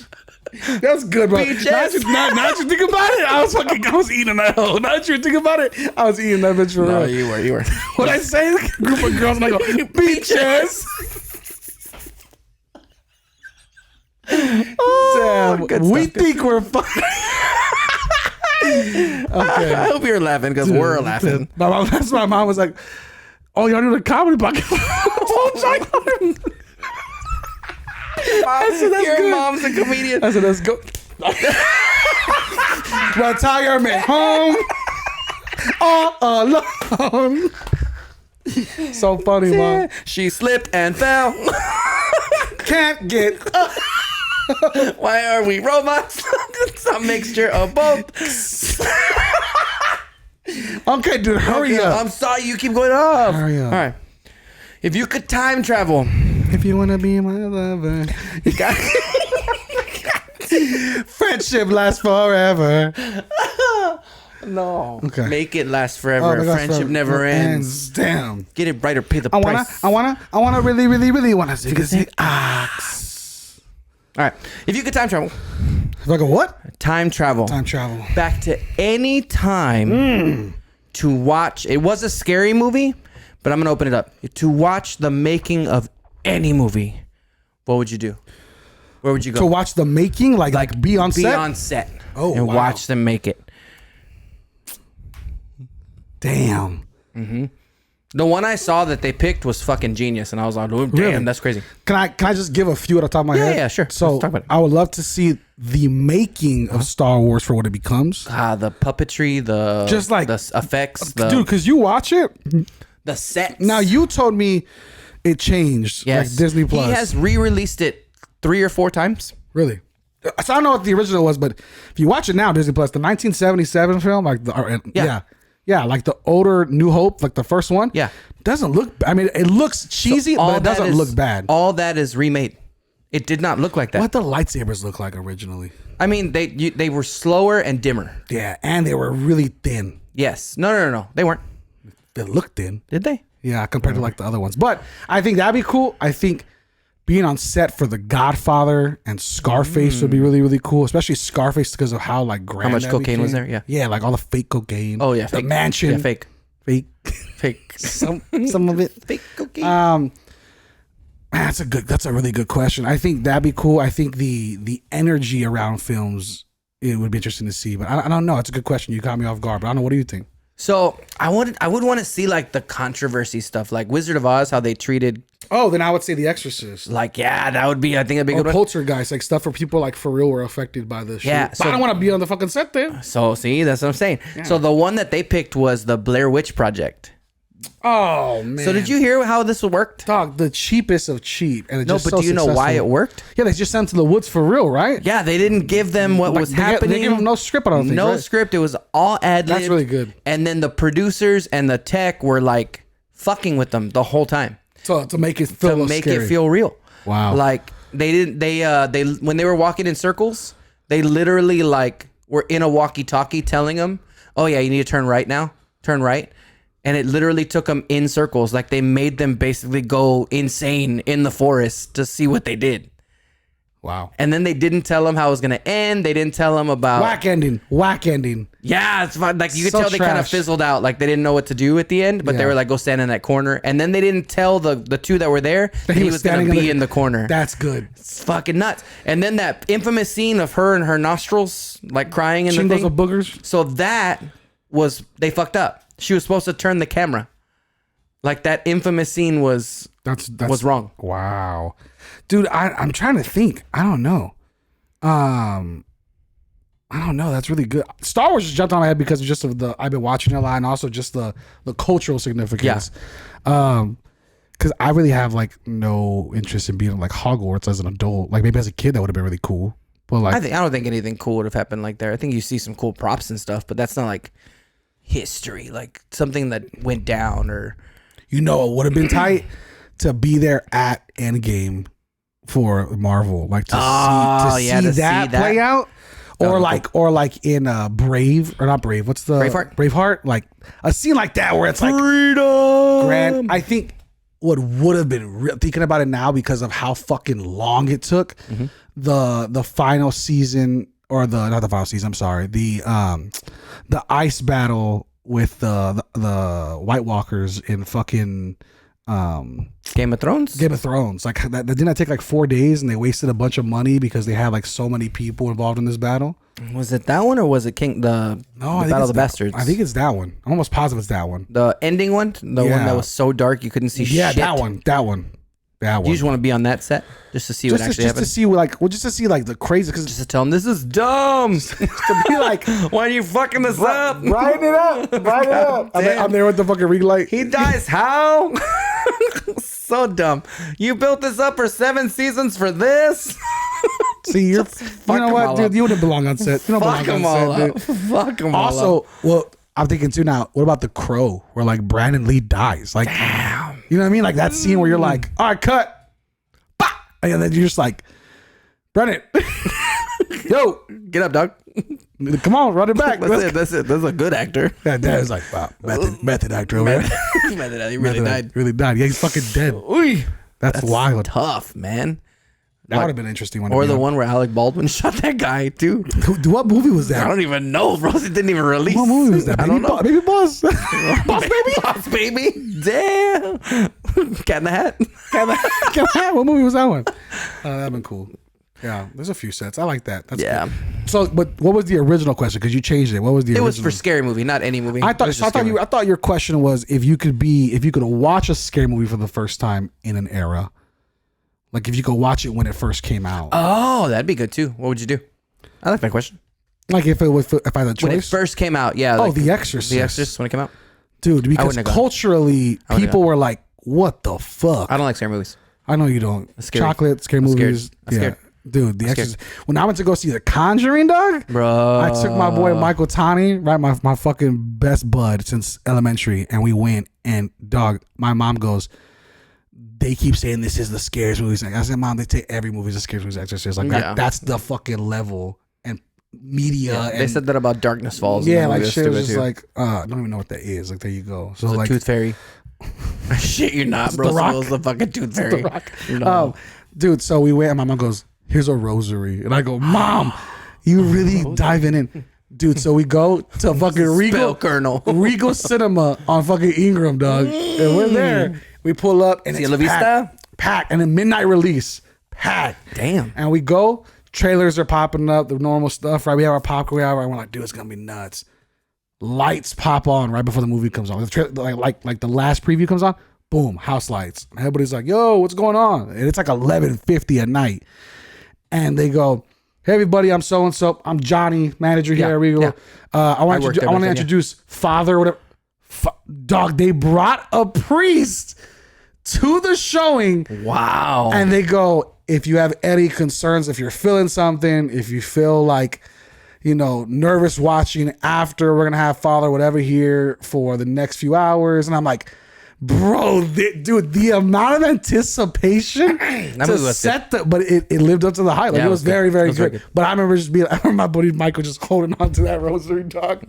That's good, bro. Now Peaches. you think about it, I was eating that hoe. Now that you think about it, I was eating that bitch for real. No, you were. What I say, group of girls, and I go, peaches. Oh, damn. We think we're fun. Okay. I hope you're laughing because we're laughing. That's why my mom was like, oh, y'all doing a comedy podcast? I said, that's Your good. mom's a comedian. I said, let's go. Retirement home all alone. So funny, Mom. She slipped and fell. Can't get up. Why are we robots? It's a mixture of both. Okay, dude, hurry up. I'm sorry, you keep going off. Hurry up. All right. If you could time travel, If you want to be my lover, you got friendship lasts forever. no. Okay. Make it last forever. Oh, Friendship never ends. Damn. Get it brighter, pay the I price. wanna really wanna zig ox. All right. If you could time travel, If I go what? time travel back to any time to watch. It was a scary movie, but I'm gonna open it up to watch the making of any movie. What would you do? Where would you go? To watch the making, like be on set? Be on set. Oh, and wow. watch them make it. Damn. The one I saw that they picked was fucking genius, and I was like, oh, damn, Really? that's crazy. Can I just give a few at the top of my head? Yeah, sure. So Let's talk about it. I would love to see the making of Star Wars for what it becomes. The puppetry, the Just like- the effects, Dude, because you watch it. the sets. Now, you told me it changed. yes, Like Disney Plus. He has re-released it 3 or 4 times. Really? So I don't know what the original was, but if you watch it now, Disney Plus, the 1977 film, like yeah, like the older New Hope, like the first one. Yeah. Doesn't look, I mean, it looks cheesy, but it doesn't look bad. All that is remade. It did not look like that. What the lightsabers look like originally? I mean, they were slower and dimmer. Yeah, and they were really thin. Yes. No. They weren't. They looked thin. Did they? Yeah, compared to like the other ones. But I think that'd be cool. I think being on set for The Godfather and Scarface would be really, really cool. Especially Scarface because of how like grand. How much that cocaine was became. there? Yeah. Yeah, like all the fake cocaine. Oh yeah. The Fake. mansion. Yeah, fake. Fake. Some of it. Fake cocaine. That's a really good question. I think that'd be cool. I think the energy around films, it would be interesting to see. But I don't know. It's a good question. You caught me off guard. But I don't know. What do you think? So I would want to see like the controversy stuff, like Wizard of Oz, how they treated. Oh, then I would say The Exorcist. Like, yeah, that would be. I think that'd be a Or good one. Poltergeist, like stuff where people like for real were affected by this. Yeah, shit. so- But I don't want to be on the fucking set there. So see, that's what I'm saying. So the one that they picked was the Blair Witch Project. Oh man! So did you hear how this worked? Dog, the cheapest of cheap, and it's No, just but so do you know why it successful. worked? Yeah, they just sent to the woods for real, right? Yeah, they didn't give them what was happening. They gave them no script. I don't think. No right? script. It was all ad lib. That's really good. And then the producers and the tech were like fucking with them the whole time So to make it feel to make scary. it feel real. Wow. Like they didn't. They when they were walking in circles, they literally like were in a walkie-talkie telling them, "Oh yeah, you need to turn right now. Turn right." And it literally took them in circles. Like they made them basically go insane in the forest to see what they did. Wow. And then they didn't tell him how it was gonna end. They didn't tell him about whack ending. Yeah, it's fun. Like you could So tell they kind of trash. fizzled out. Like they didn't know what to do at the end, but they were like, go stand in that corner. And then they didn't tell the two that were there that he was gonna be in the corner. That's good. It's fucking nuts. And then that infamous scene of her and her nostrils like crying in the thing. Of boogers. So that was they fucked up. She was supposed to turn the camera. Like that infamous scene was wrong. Wow. Dude, I'm trying to think. I don't know. I don't know. That's really good. Star Wars just jumped on my head because of just of I've been watching it a lot and also just the cultural significance. Yeah. Because I really have like no interest in being like Hogwarts as an adult. Like maybe as a kid that would have been really cool. But like I don't think anything cool would have happened like there. I think you see some cool props and stuff, but that's not like history, like something that went down or. You know, it would have been tight to be there at Endgame for Marvel, like to see that play out, or like in Brave or not Brave. What's the Braveheart? Like a scene like that where it's like freedom. Grand. I think what would have been thinking about it now because of how fucking long it took. Mm-hmm. The final season or not the final season. I'm sorry. The ice battle with the White Walkers in fucking Game of Thrones. Like that didn't that take like 4 days and they wasted a bunch of money because they had like so many people involved in this battle. Was it that one or was it the Battle of the Bastards? I think it's that one. I'm almost positive it's that one. The ending one, one that was so dark you couldn't see shit. Yeah, that one. You just want to be on that set just to see what actually happened. Just to see like the crazy, because just to tell them this is dumb. To be like, why are you fucking this up? Brighten it up. I'm there with the fucking ring light. He dies how? So dumb. You built this up for 7 seasons for this. See, you know what, dude? You wouldn't belong on set. You don't Fuck belong them on all set, up. dude. Fuck them all up. Also, well, I'm thinking too now. What about The Crow, where like Brandon Lee dies? Like, damn. You know what I mean? Like that scene where you're like, all right, cut. Bah! And then you're just like, Brandon, yo, get up, dog. Come on, run it back. That's it. That's a good actor. Yeah, Dad was like, wow, method actor over there. He really died. Really died. Yeah, he's fucking dead. Ooh, that's wild. Tough, man. That would have been an interesting one. Or the one where Alec Baldwin shot that guy too. What movie was that? I don't even know, bro. It didn't even release. What movie was that? I don't know. Baby Boss. Boss Baby. Boss Baby. Damn. Cat in the Hat. Cat in the Hat. What movie was that one? That'd been cool. Yeah, there's a few sets. I like that. That's cool. So, but what was the original question? Because you changed it. What was the original? It was for scary movie, not any movie. I thought your question was if you could watch a scary movie for the first time in an era. Like if you could watch it when it first came out. Oh, that'd be good too. What would you do? I like that question. Like if I had a choice. When it first came out, yeah. Like, The Exorcist. The Exorcist when it came out. Dude, because culturally people were like, what the fuck? I don't like scary movies. I know you don't. Chocolate, scary movies. I'm scared. Dude, The Exorcist. When I went to go see The Conjuring, dog, bro, I took my boy Michael Tani, right, my fucking best bud since elementary, and we went, and dog, my mom goes, they keep saying this is the scariest movie. I said, Mom, they take every movie as the scariest movie. Exorcist. Like that's the fucking level and media. Yeah, and they said that about Darkness Falls. Yeah, like shit was just like, I don't even know what that is. Like there you go. So it's like Tooth Fairy. Shit, you're not, bro. It's the fucking Tooth Fairy. The Rock. Dude. So we went, and my mom goes, "Here's a rosary," and I go, "Mom, you really diving in." Dude, so we go to fucking Regal Cinema on fucking Ingram, dog. And we're there. We pull up and it's packed. And then midnight release, packed. Damn. And we go, trailers are popping up, the normal stuff, right? We have our popcorn, and we're like, dude, it's going to be nuts. Lights pop on right before the movie comes on. Like the last preview comes on, boom, house lights. And everybody's like, yo, what's going on? And it's like 11:50 at night. And they go, hey, everybody, I'm so-and-so. I'm Johnny, manager here. I want to introduce Father, whatever. Dog, they brought a priest to the showing. Wow. And they go, if you have any concerns, if you're feeling something, if you feel like, nervous watching after, we're going to have Father, whatever, here for the next few hours. And I'm like, bro, dude, the amount of anticipation to set but it lived up to the hype. Like it was very, very good. But I remember I remember my buddy Michael just holding on to that rosary, dog,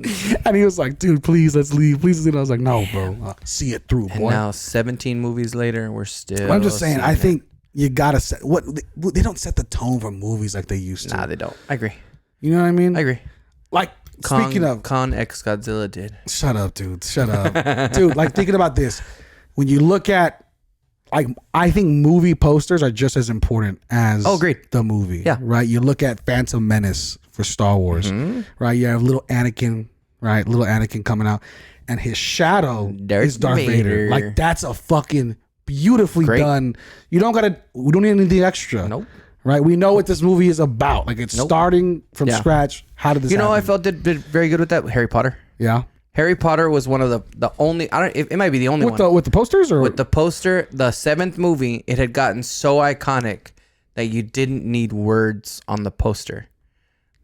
and he was like, "Dude, please, let's leave, please." And I was like, "No, bro, see it through, boy." And now, 17 movies later, we're still. I'm just saying. I think you gotta set they don't set the tone for movies like they used to. Nah, they don't. I agree. You know what I mean? I agree. Like speaking of Kong X Godzilla did. Shut up, dude. Shut up, dude. Like thinking about this, when you look at. Like I think movie posters are just as important as the movie. Yeah. Right. You look at Phantom Menace for Star Wars. Right. You have little Anakin. Right. Little Anakin coming out, and his shadow is Darth Vader. Like that's a fucking beautifully done. We don't need anything extra. Nope. Right. We know what this movie is about. Like it's starting from scratch. How did this? You know, happen? I felt did very good with that. Harry Potter. Yeah. Harry Potter was one of the only. It might be the only one with the posters or with the poster. The 7th movie, it had gotten so iconic that you didn't need words on the poster.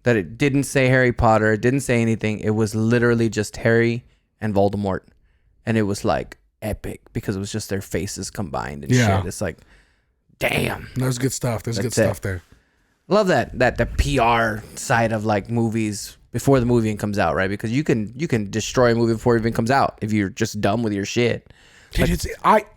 That it didn't say Harry Potter. It didn't say anything. It was literally just Harry and Voldemort, and it was like epic because it was just their faces combined and shit. It's like, damn. There's good stuff. There's good stuff there. Love that the PR side of like movies. Before the movie even comes out, right? Because you can destroy a movie before it even comes out if you're just dumb with your shit. Dude,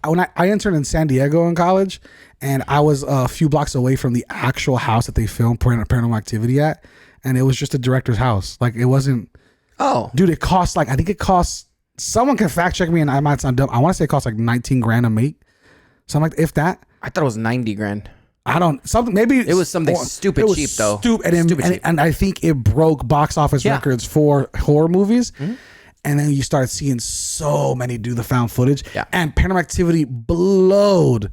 when I interned in San Diego in college, and I was a few blocks away from the actual house that they filmed Paranormal Activity at, and it was just a director's house. Like it wasn't. Oh, dude, it cost like I think it cost. Someone can fact check me, and I might sound dumb. I want to say it cost like $19,000 to make, something like if that. I thought it was $90,000. I don't something maybe it was something stupid cheap though. And I think it broke box office records for horror movies. Mm-hmm. And then you start seeing so many do the found footage. Yeah. And Paranormal Activity blowed,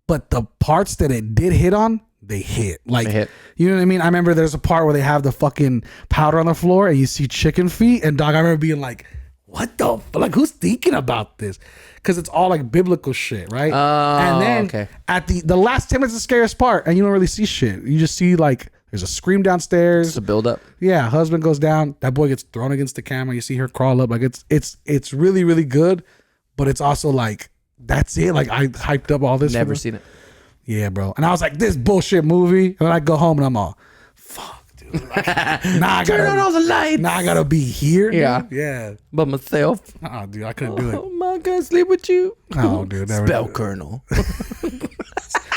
but the parts that it did hit on, they hit. Like you know what I mean? I remember there's a part where they have the fucking powder on the floor and you see chicken feet, and dog, I remember being like, what the like who's thinking about this? Because it's all like biblical shit, right? And then at the last 10 minutes is the scariest part, and you don't really see shit. You just see like there's a scream downstairs. It's a build up. Yeah, husband goes down. That boy gets thrown against the camera. You see her crawl up. Like it's really really good, but it's also like that's it. Like I hyped up all this. Never seen it. Yeah, bro. And I was like, this bullshit movie, and then I go home and I'm all, fuck. Like, turn on all the lights. Now I gotta be here. Yeah, dude. Yeah. By myself. Dude, I couldn't do it. Oh my God, sleep with you. Oh, dude, never. Spell Colonel.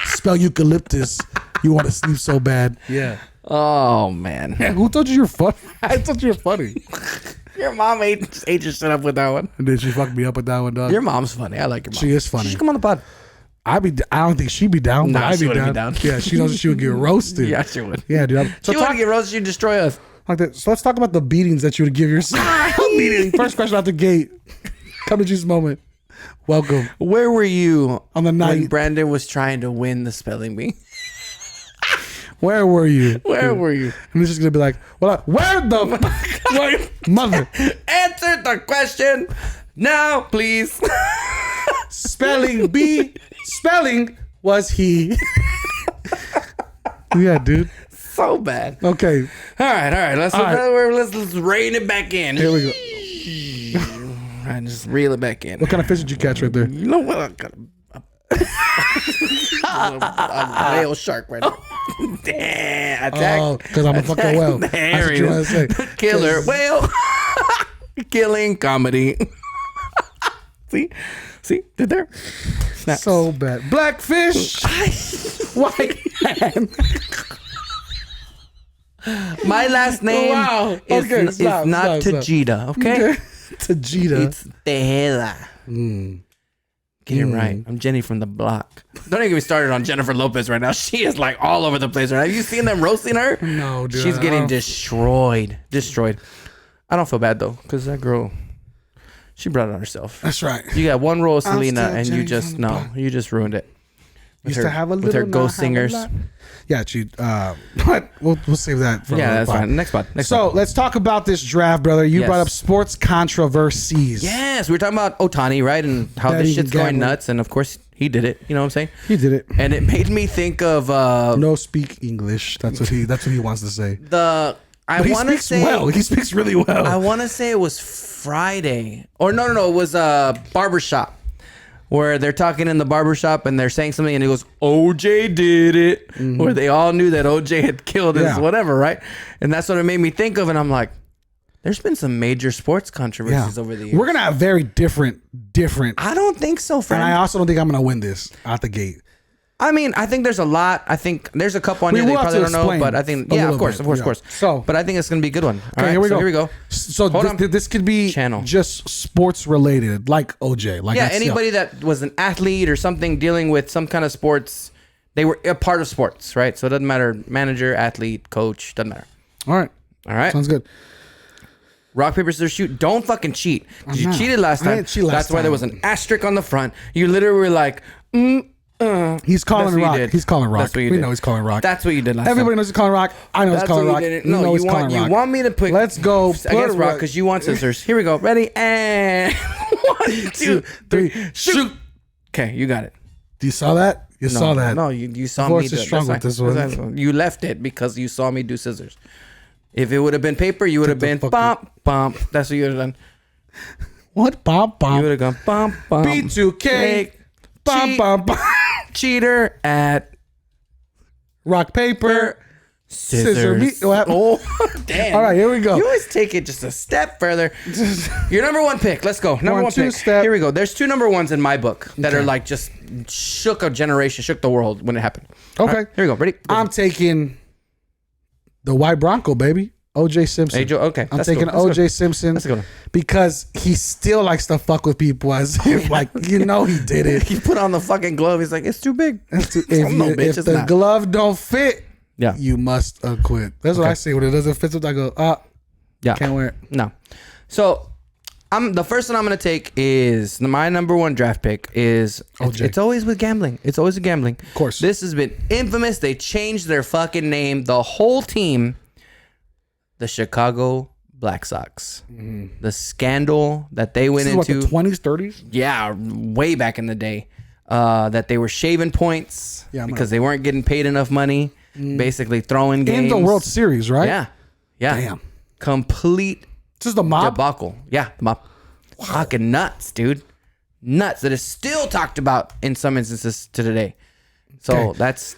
Spell eucalyptus. You want to sleep so bad. Yeah. Oh man. Who told you you're funny? I thought you were funny. Your mom ate your shit up with that one. And then she fucked me up with that one, dog. Your mom's funny. I like your mom. She is funny. She should come on the pod. I don't think she'd be down. Nah, I'd she be down. Yeah, she knows she would get roasted. Yeah, she would. Yeah, dude. So she wouldn't get roasted. She'd destroy us. Like that. So let's talk about the beatings that you would give yourself. First question out the gate. Come to Jesus moment. Welcome. Where were you on the night when Brandon was trying to win the spelling bee? Where were you? Where were you? And it's just gonna be like, well, where the mother? Answer the question now, please. Spelling bee. Spelling was he. Yeah, dude. So bad. Okay. All right. Let's rein it back in. Here we go. All right, just reel it back in. What kind of fish did you catch right there? You know what? I got a whale shark right now. Damn. Attack. Oh, because I'm a fucking whale. That's what you want to say. Killer whale. Killing comedy. See, they're there. Snaps. So bad. Blackfish. White hand. My last name is not Tejeda, okay? Tejeda. It's Tejeda. Get it right. I'm Jenny from the block. Don't even get me started on Jennifer Lopez right now. She is like all over the place right now. Have you seen them roasting her? No, dude. She's getting destroyed. I don't feel bad though, because that girl, she brought it on herself. That's right. You got one role, Selena, and you just ruined it. Used to have a little. With her ghost singers. Yeah, but we'll save that for that's fine. Next pod. Let's talk about this draft, brother. You brought up sports controversies. Yes, we were talking about Ohtani, right? And how this shit's going nuts. And of course, he did it. You know what I'm saying? He did it. And it made me think of no speak English. That's what he wants to say. I want to say well. He speaks really well. I want to say it was Friday. Or no, it was Barbershop. Where they're talking in the barbershop and they're saying something and he goes, OJ did it. Mm-hmm. Where they all knew that OJ had killed his whatever, right? And that's what it made me think of. And I'm like, there's been some major sports controversies over the years. We're going to have very different. I don't think so, friend. And I also don't think I'm going to win this out the gate. I mean, I think there's a lot. I think there's a couple on here that you probably don't know, but I think, of course. So, but I think it's going to be a good one. All right, here we go. So this could be just sports related, like OJ. Like anybody that was an athlete or something dealing with some kind of sports, they were a part of sports, right? So it doesn't matter, manager, athlete, coach, doesn't matter. All right. Sounds good. Rock, paper, scissors, shoot. Don't fucking cheat. Because you cheated last time. That's why there was an asterisk on the front. You literally were like, he's calling Rock. He's calling Rock. We know he's calling Rock. That's what you did last time. Everybody knows he's calling Rock. I know he's calling Rock. No, you want me to put. Let's go. I guess Rock because you want scissors. Here we go. Ready? And 1, 2, 3, shoot. Okay, you got it. You saw that? You saw that? No, you saw me. Is strong with this one. You left it because you saw me do scissors. If it would have been paper, you would have been bump, bump. That's what you would have done. What? Bump, bump. You would have gone bump, bump. B2K. Bump, bump, bump. Cheater at rock, paper, scissors. Oh, damn. All right, here we go. You always take it just a step further. Your number one pick. Let's go. Number one pick. Here we go. There's 2 number ones in my book that are like just shook a generation, shook the world when it happened. Okay. Right, here we go. Ready? I'm taking the white Bronco, baby. OJ Simpson. Okay. I'm taking OJ Simpson. That's a good one. Because he still likes to fuck with people as if, like, you know, he did it. He put on the fucking glove. He's like, it's too big. If the glove don't fit, you must quit. That's what I say. When it doesn't fit, I go, can't wear it. No. So, the first one I'm going to take is my number one draft pick is OJ. It's always with gambling. It's always with gambling. Of course. This has been infamous. They changed their fucking name. The whole team. The Chicago Black Sox. The scandal that they went into. What, the 20s, 30s? Yeah, way back in the day. That they were shaving points because they weren't getting paid enough money. Basically throwing games. In the World Series, right? Yeah. Damn. Complete This is the mob? debacle. Yeah, the mob. Wow. Fucking nuts, dude. Nuts. That is still talked about in some instances to today. So that's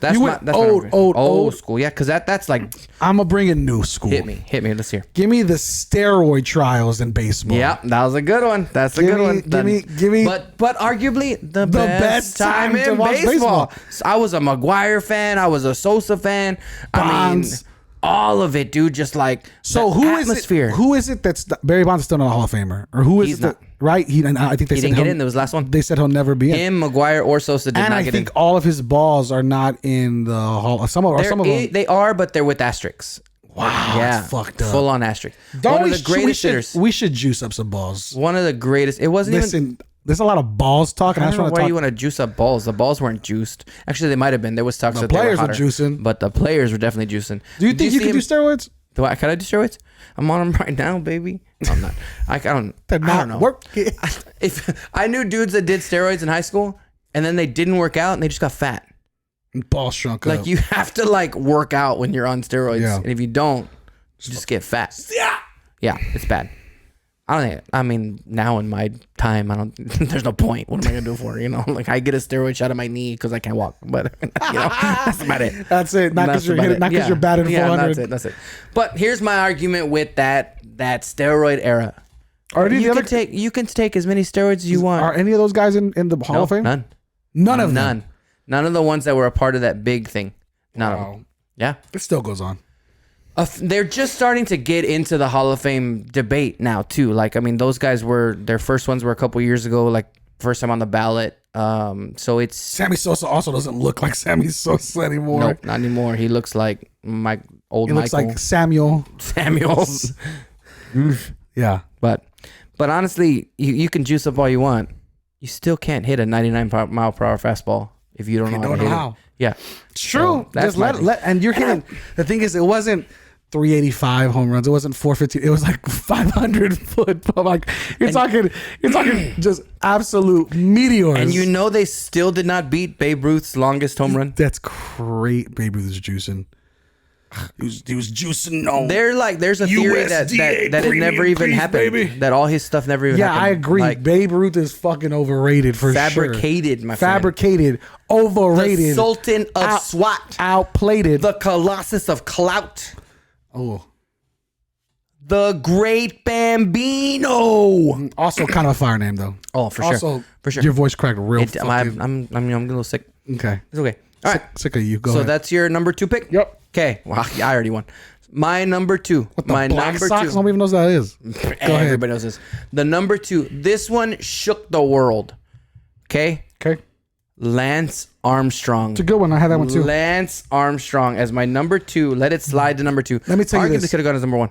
old school. Yeah, because that's like I'm gonna bring in new school. Hit me. Let's hear. Give me the steroid trials in baseball. Yeah, that was a good one. That's a good one. Give me. But arguably the best time in baseball. So I was a McGuire fan. I was a Sosa fan. Bonds. I mean, all of it, dude. Just like so, who is it that's Barry Bonds is still not a Hall of Famer, or who is it? Right? I think he didn't get in. There was the last one. They said he'll never be in. Him, McGuire, or Sosa did not get in. And I think all of his balls are not in the Hall. Some of them. They are, but they're with asterisks. Wow. Yeah. Fucked up. Full on asterisk. One of the greatest hitters. We should juice up some balls. One of the greatest. It wasn't even. There's a lot of balls talking. I don't know why you want to juice up balls. The balls weren't juiced. Actually, they might have been. There was talks that the players were juicing. But the players were definitely juicing. Do you think you can do steroids? Can I do steroids? I'm on them right now, baby. No, I'm not. I don't know. Work. If I knew dudes that did steroids in high school and then they didn't work out and they just got fat. Balls shrunk up. Like you have to like work out when you're on steroids. Yeah. And if you don't, you just get fat. Yeah, it's bad. I mean, now in my time, there's no point. What am I going to do for it? You know, like I get a steroid shot of my knee because I can't walk, but you know, that's about it. That's it. Not because you're batting 400. That's it. But here's my argument with that steroid era. You can take as many steroids as you want. Are any of those guys in the Hall of Fame? None of them. None of the ones that were a part of that big thing. None of them. Yeah. It still goes on. They're just starting to get into the Hall of Fame debate now too. Like, I mean, those guys their first ones were a couple years ago, like first time on the ballot. So it's Sammy Sosa also doesn't look like Sammy Sosa anymore. Nope, not anymore. He looks like Michael. He looks like Samuel. Yeah. But honestly, you can juice up all you want. You still can't hit a 99 mile per hour fastball if you don't know how. Yeah, it's true. So just let and you're hitting. The thing is, it wasn't 385 home runs. It wasn't 450. It was like 500 foot. Like you're talking just absolute meteors. And you know they still did not beat Babe Ruth's longest home run. That's great. Babe Ruth is juicing. He was juicing. No, there's a theory that it never even happened. Baby. That all his stuff never even happened. Yeah, I agree. Like, Babe Ruth is fucking overrated for fabricated, sure. My friend. Fabricated, overrated. The Sultan of SWAT. Outplated. The Colossus of Clout. Oh. The Great Bambino. Also kind of a fire name though. Oh, for sure. Your voice cracked real. I'm a little sick. Okay. It's okay. All right. Sick of you. Go so ahead. that's your number 2 pick? Yep. Okay. Well, yeah, I already won. My number 2. What the my Black number Sox? 2. Nobody even knows what that is. Go ahead. Everybody knows this. The number 2. This one shook the world. Okay? Okay. Lance Armstrong. It's a good one. I had that one too. Lance Armstrong as my number 2. Let it slide to number 2. Let me tell you Arguably this. could have gone as number 1.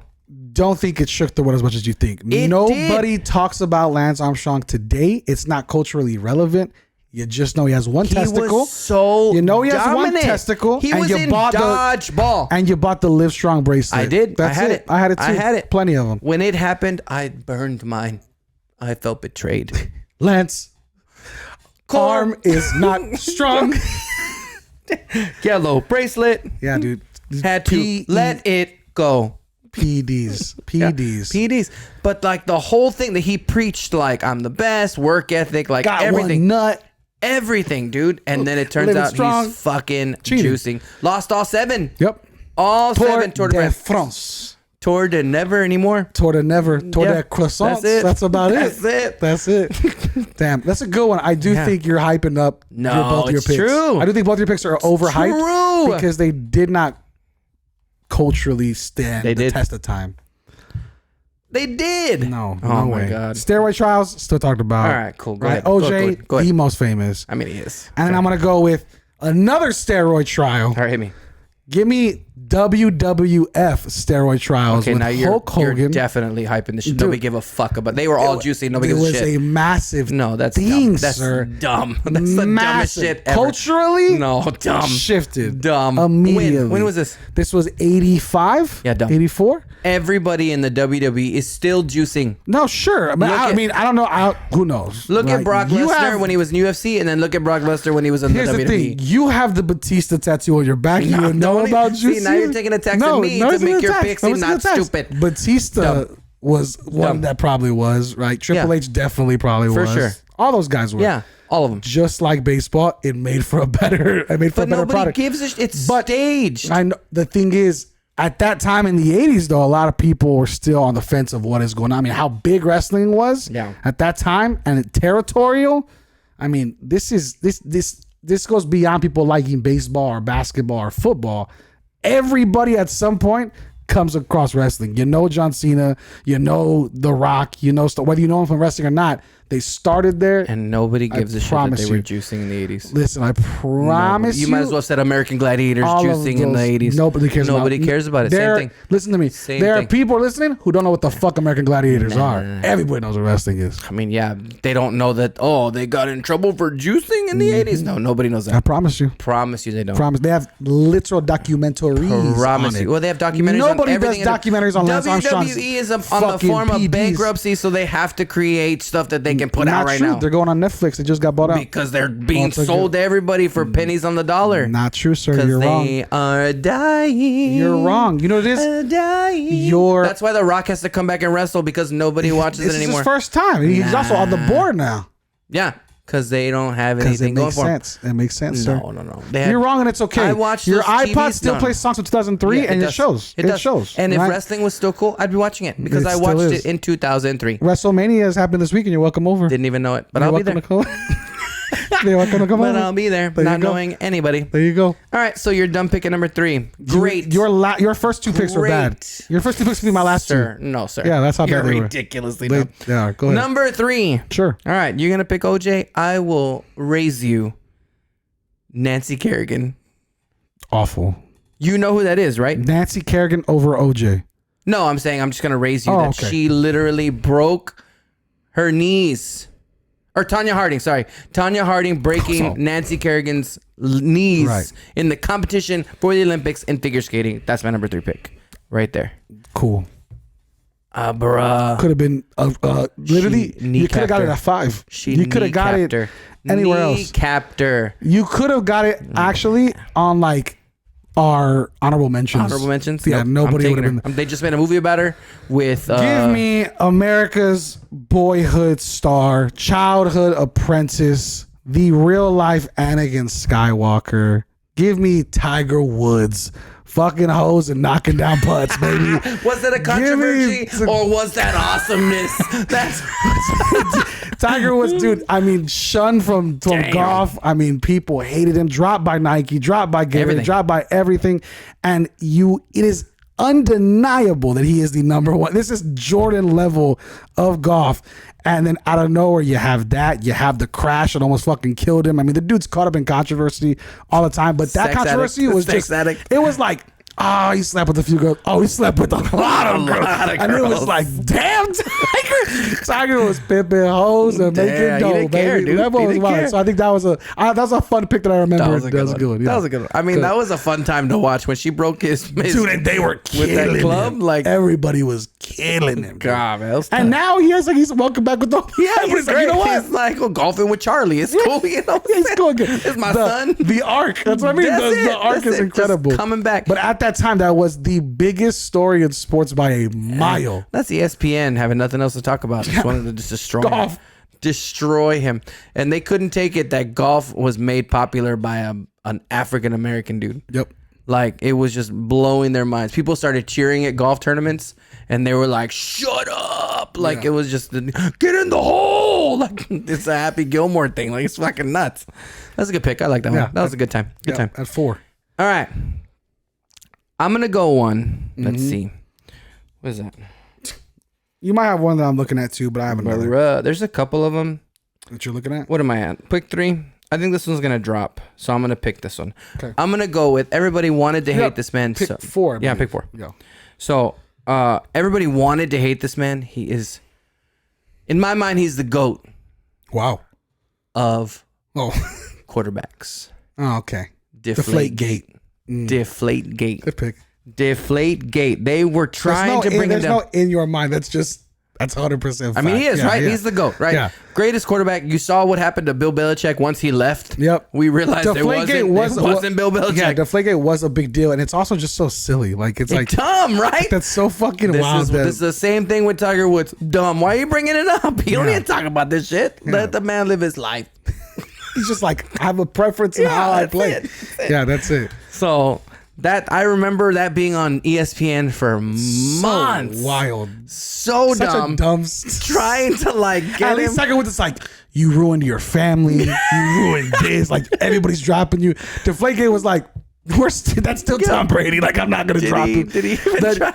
Don't think it shook the world as much as you think. Nobody talks about Lance Armstrong today. It's not culturally relevant. You just know he has one testicle. He was so you know he has dominant. one testicle. He and was you in bought dodgeball. And you bought the Live Strong bracelet. I did. That's I had it. I had it too. I had it. Plenty of them. When it happened, I burned mine. I felt betrayed. Lance, arm is not strong. Yellow bracelet. Yeah, dude. Had to let it go. PDs. PDs. But like the whole thing that he preached, like I'm the best, work ethic, like Got everything. one nut. Everything, dude. And then it turns Living out strong. he's fucking Cheating. juicing. Lost all 7. Yep. All 7 Tour de France. Tour de never anymore. Tour de never. Tour de croissants. That's it. That's about That's it. That's it. Damn. That's a good one. I do think you're hyping up both your it's picks. true. I do think both your picks are overhyped true. because they did not culturally stand the did. test of time. They did. No. Oh no my way. God. Steroid trials, still talked about. All right, cool. Go Right? ahead. OJ, Go ahead. the most famous. I mean, he is. And then I'm going to go with another steroid trial. All right, hit me. Give me WWF steroid trials Okay, with now Hulk Hogan. you're definitely hyping this shit. Nobody give a fuck about. They were all juicy. Nobody It gives a was shit. a massive No, that's thing, dumb. That's sir. dumb. That's the dumbest shit ever. Culturally, No, dumb. shifted. Dumb. Immediately. When was this? This was 85? Yeah, dumb. 84? Everybody in the WWE is still juicing. No, sure. I mean, I don't know. Who knows? Look Like, at Brock you Lesnar have- when he was in UFC, and then look at Brock Lesnar when he was in the Here's WWE. the thing. You have the Batista tattoo on your back. You would know don't about see, juicing. now you're taking attacks at me to it's make an your attack. picks No, seem it's an not attack. stupid. Batista Dumb. was one Dumb. that probably was, right? Triple Yeah. H definitely probably For was. sure. All those guys were. Yeah, all of them. Just like baseball, it made for a better But nobody product. gives a shit. It's But staged. I know the thing is, at that time in the 80s, though, a lot of people were still on the fence of what is going on. I mean, how big wrestling was at that time and territorial. I mean, this goes beyond people liking baseball or basketball or football. Everybody at some point comes across wrestling. You know John Cena, you know The Rock, you know whether you know him from wrestling or not. They started there, And nobody gives a shit that promise they were you. juicing in the 80s. Listen, I promise You might as well have said American Gladiators all of juicing in the those- 80s. Nobody cares. Nobody cares about it. Same thing. Listen to me. Same There thing. are people listening who don't know what the fuck American Gladiators are. Everybody knows what wrestling is. I mean, yeah, they don't know that. Oh, they got in trouble for juicing in the 80s. No, nobody knows I that. promise you. Promise you, they don't. Promise. They have literal documentaries. Promise on you. it. Well, they have documentaries. Nobody on does everything. documentaries on Lance Armstrong's WWE is on the fucking form of PDs. bankruptcy, so they have to create stuff that they can put Not out right true. now. They're going on Netflix. They just got bought out. Because they're being Once again. sold to everybody for pennies on the dollar. Not true, sir. Because You're wrong. they are dying. You're wrong. You know what it is? Dying. That's why The Rock has to come back and wrestle because nobody watches This it is anymore. his first time. He's also on the board now. Yeah, because they don't have Because anything it going makes for them. sense. It makes sense, sir. No. They had- You're wrong, and it's okay. I watched your those iPod TVs still done. plays songs from 2003, and it does. shows. It does. shows. And if right? wrestling was still cool, I'd be watching it because It I still watched is. it in 2003. WrestleMania has happened this week, and you're welcome over. Didn't even know it, but You're I'll be there. welcome to come. You're welcome to come But over. I'll be there, There you not go. knowing anybody. There you go. All right, so you're done picking number 3. Great. Your first two picks were bad. Great. Your first two picks would be my last sir. two. No, sir. Yeah, that's how you're bad they were. ridiculously They- dumb. yeah, go ahead. Number 3. Sure. All right, you're going to pick OJ. I will raise you Nancy Kerrigan. Awful. You know who that is, right? Nancy Kerrigan over OJ. No, I'm saying I'm just going to raise you Oh, that okay. she literally broke her knees. Or Tanya Harding, sorry. Tanya Harding breaking Oh. Nancy Kerrigan's knees Right. in the competition for the Olympics in figure skating. That's my number 3 pick. Right there. Cool. Bruh. Could have been literally. You could have got it at 5. You could have got it anywhere else. Kneecapped her. You could have got it actually on like our honorable mentions. Honorable mentions? Yeah, Nope, nobody I'm would taking have been. her. They just made a movie about her with... Give me America's boyhood star, childhood apprentice, the real life Anakin Skywalker. Give me Tiger Woods fucking hoes and knocking down putts, baby. Was it a controversy or was that awesomeness? That's Tiger Woods, dude. I mean, shunned from golf. I mean, people hated him. Dropped by Nike, dropped by Gatorade, dropped by everything. And it is undeniable that he is the number one. This is Jordan level of golf. And then out of nowhere, you have that. You have the crash that almost fucking killed him. I mean, the dude's caught up in controversy all the time. But that controversy was just, it was like, oh, he slept with a few girls. Oh, he slept with a lot of girls. And it was like, damn, Tiger was pimping hoes and making dough, baby. That was wild. So I think that was a fun pick that I remember. That was a good one. That was a good one. I mean, that was a fun time to watch when she broke his dude, and they were killing with that club. Him. Like everybody was killing him. God, man, and now he's welcome back with the he's like, you know what? He's like golfing with Charlie. It's cool. You know, he's cool again. It's my son. The arc. That's what I mean. The arc is incredible. Just coming back. But at that time, that was the biggest story in sports by a mile. That's ESPN having nothing else to talk about. Just wanted to just destroy him. And they couldn't take it that golf was made popular by an African American dude. Yep. Like, it was just blowing their minds. People started cheering at golf tournaments, and they were like, shut up. Like, it was just, get in the hole. Like, it's a Happy Gilmore thing. Like, it's fucking nuts. That's a good pick. I like that one. That was a good time. Good time. At 4. All right. I'm going to go one. Let's see. What is that? You might have one that I'm looking at, too, but I have another. There's a couple of them. That you're looking at? What am I at? Pick 3. I think this one's going to drop, so I'm going to pick this one. Okay. I'm going to go with everybody wanted to hate this man. Pick 4. Yeah, pick 4. Yeah. So, everybody wanted to hate this man. He is, in my mind, he's the GOAT. Wow. Of quarterbacks. Oh, okay. Deflategate. Deflategate. Good pick. Deflategate. They were trying to bring him down. There's no in your mind. That's 100% fact. I mean, he is, right? Yeah. He's the GOAT, right? Yeah. Greatest quarterback. You saw what happened to Bill Belichick once he left. Yep. We realized it wasn't Bill Belichick. Yeah, Deflategate was a big deal, and it's also just so silly. Like, it's like dumb, right? That's so fucking wild. This is the same thing with Tiger Woods. Dumb. Why are you bringing it up? You don't need to talk about this shit. Yeah. Let the man live his life. He's just like, I have a preference in how I play. Yeah, that's it. So... that I remember that being on ESPN for months. So wild. So such dumb. A dumb trying to like get at least Tiger Woods, it's like, you ruined your family. You ruined this. Like, everybody's dropping you. Deflategate was like, that's still Tom Brady. Like, I'm not gonna drop him. Did he even try?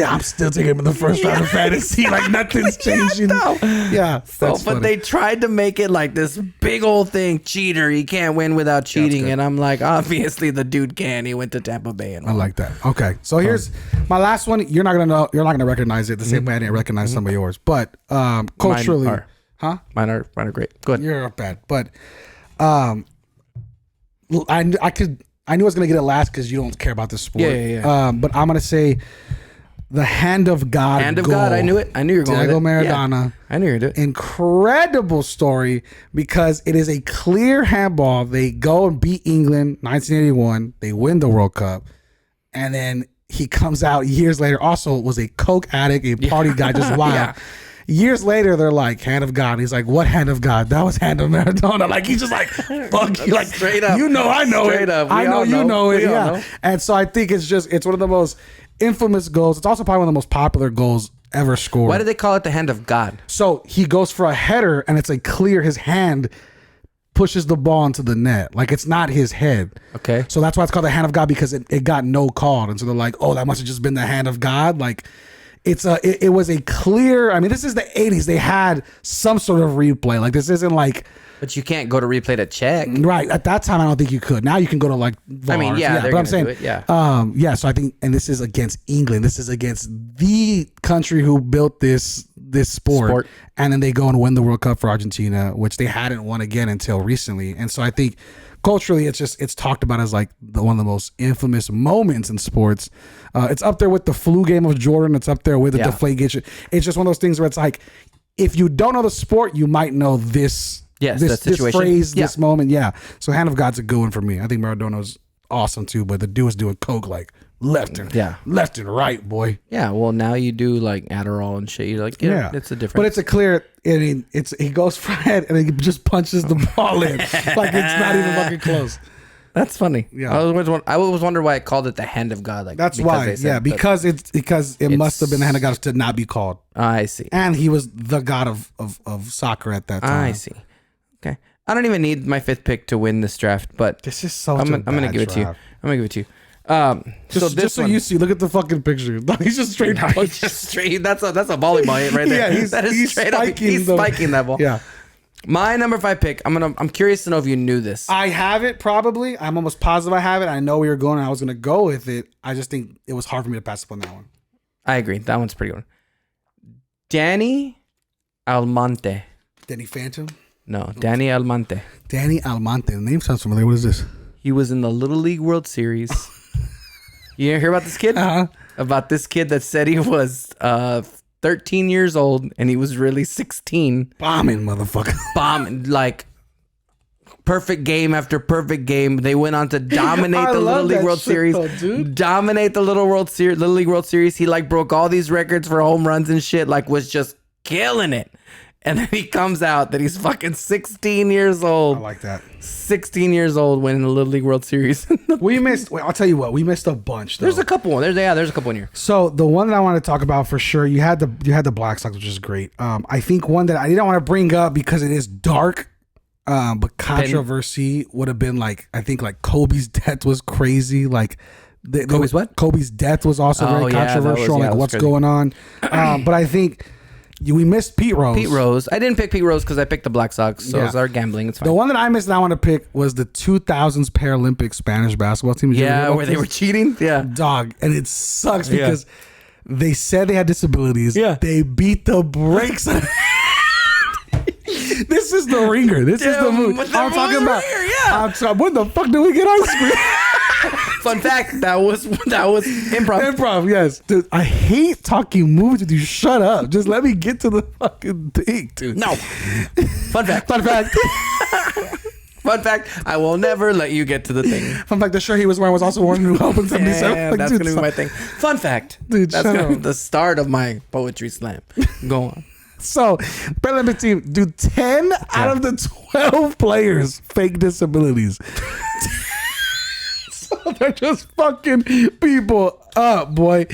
I'm still taking him in the first round of fantasy. Like, nothing's changing. Yeah. So, but they tried to make it like this big old thing. Cheater, he can't win without cheating. And I'm like, obviously the dude can. He went to Tampa Bay and I like that. Okay, so here's my last one. You're not gonna know. You're not gonna recognize it the same way I didn't recognize some of yours. But culturally, mine are great. Good. You're bad, but I knew I was going to get it last because you don't care about this sport. Yeah. But I'm going to say the Hand of God. Hand of God. I knew it. I knew you were going to Diego Maradona. Yeah, I knew you were going to do it. Incredible story because it is a clear handball. They go and beat England 1981. They win the World Cup. And then he comes out years later. Also was a coke addict, a party guy, just wild. Yeah. Years later, they're like, Hand of God. He's like, what Hand of God? That was Hand of Maradona. Like, he's just like, fuck you. Like, straight up. You know, I know straight it. Up. I know you know it. Yeah. And so I think it's one of the most infamous goals. It's also probably one of the most popular goals ever scored. Why do they call it the Hand of God? So he goes for a header, and it's like clear his hand pushes the ball into the net. Like, it's not his head. Okay. So that's why it's called the Hand of God, because it got no call. And so they're like, oh, that must have just been the Hand of God. Like, it was a clear. I mean, this is the 80s. They had some sort of replay. Like, this isn't like. But you can't go to replay to check. Right. At that time, I don't think you could. Now you can go to like VAR. I mean, yeah. But I'm saying, yeah. So I think, and this is against England. This is against the country who built this sport. And then they go and win the World Cup for Argentina, which they hadn't won again until recently. And so I think culturally, it's talked about as like one of the most infamous moments in sports. It's up there with the flu game of Jordan. It's up there with the Deflategate. It's just one of those things where it's like, if you don't know the sport, you might know this. Yes, this phrase, this moment. Yeah. So Hand of God's a good one for me. I think Maradona's awesome too, but the dude was doing coke like left and right, boy. Yeah. Well, now you do like Adderall and shit. You're like, it's a difference. But it's a clear. I mean, he goes for it and he just punches the ball in like it's not even fucking close. That's funny. Yeah. I always wonder why I called it the hand of God. Like that's why. Because it must have been the hand of God to not be called. I see. And he was the god of soccer at that time. I see. Okay. I don't even need my 5th pick to win this draft, but this is so. I'm gonna give it to you. I'm gonna give it to you. Just so you see, look at the fucking picture. He's just straight. That's a volleyball hit right there. Yeah, he's straight up. He's spiking that ball. Yeah. My number 5 pick. I'm curious to know if you knew this. I have it probably. I'm almost positive I have it. I know we were going. I was gonna go with it. I just think it was hard for me to pass up on that one. I agree. That one's pretty good. Danny Almonte. Danny Phantom. No, Danny Almonte. Danny Almonte. The name sounds familiar. What is this? He was in the Little League World Series. You hear about this kid? Uh-huh. About this kid that said he was 13 years old and he was really 16. Bombing, motherfucker. Bombing. Like, perfect game after perfect game. They went on to dominate the Little League World Series. Dominate the Little League World Series. He like broke all these records for home runs and shit. Like, was just killing it. And then he comes out that he's fucking 16 years old. I like that. 16 years old winning the Little League World Series. I'll tell you what, we missed a bunch though. There's a couple. There's a couple in here. So the one that I want to talk about for sure, you had the Black Sox, which is great. I think one that I didn't want to bring up because it is dark, but controversy would have been like, I think like Kobe's death was crazy. Like Kobe's what? Kobe's death was also very controversial. What's crazy. Going on. But I think we missed Pete Rose. Pete Rose. I didn't pick Pete Rose because I picked the Black Sox. So it's our gambling. It's fine. The one that I missed and I want to pick was the 2000s Paralympic Spanish basketball team. Yeah, where they were cheating. Yeah. Dog. And it sucks because they said they had disabilities. Yeah. They beat the brakes out of This is the ringer. This is the movie. I'm talking about. When the fuck did we get ice cream? Fun fact, that was improv. Improv, yes. Dude, I hate talking movies with you. Shut up. Just let me get to the fucking thing, dude. No. Fun fact. Fun fact, I will never let you get to the thing. Fun fact, the shirt he was wearing was also worn in New Hope in 77. Yeah, that's going to be my thing. Fun fact. Dude, that's going to be the start of my poetry slam. Go on. So, Paralympic team, do 10 out of the 12 players fake disabilities. They're just fucking people up, boy.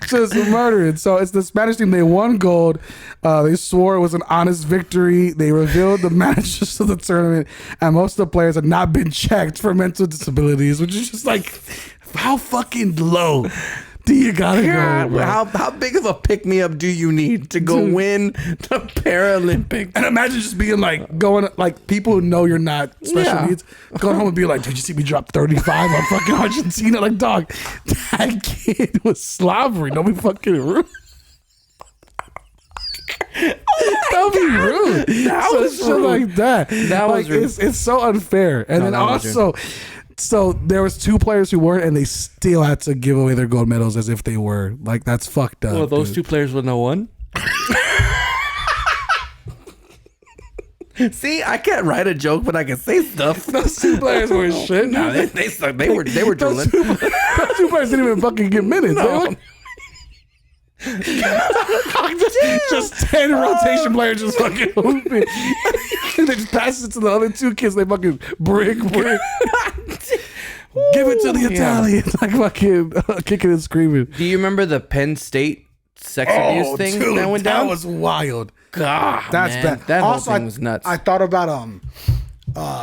Just murdering. So it's the Spanish team. They won gold. They swore it was an honest victory. They revealed the managers of the tournament, and most of the players have not been checked for mental disabilities, which is just like, how fucking low do you gotta go, bro? How big of a pick-me-up do you need to go win the Paralympics? And imagine just being like, going, like, people who know you're not special needs, going home and be like, did you see me drop 35 on fucking Argentina? Like, dog, that kid was slobbering. Don't be fucking rude. Don't be rude. That was shit like that. That was rude. It's so unfair. And then also... So there was 2 players who weren't, and they still had to give away their gold medals as if they were. Like, that's fucked up. Well, those 2 players wouldn't have won. See, I can't write a joke, but I can say stuff. Those 2 players were shit. No, they sucked. They were drooling. Those 2 players didn't even fucking get minutes. No. just 10 rotation players just fucking hooping. They just pass it to the other 2 kids. They fucking brick. Give it to the Italians. Like fucking kicking and screaming. Do you remember the Penn State sex abuse thing that went down? That was wild. God, that's bad. That whole thing was nuts. I thought about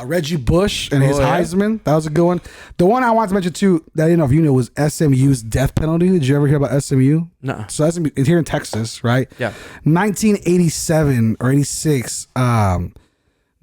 Reggie Bush and his Heisman. That was a good one. The one I wanted to mention too that I didn't know if you knew was SMU's death penalty. Did you ever hear about SMU? No. So SMU is here in Texas, right? Yeah. 1987 or 86.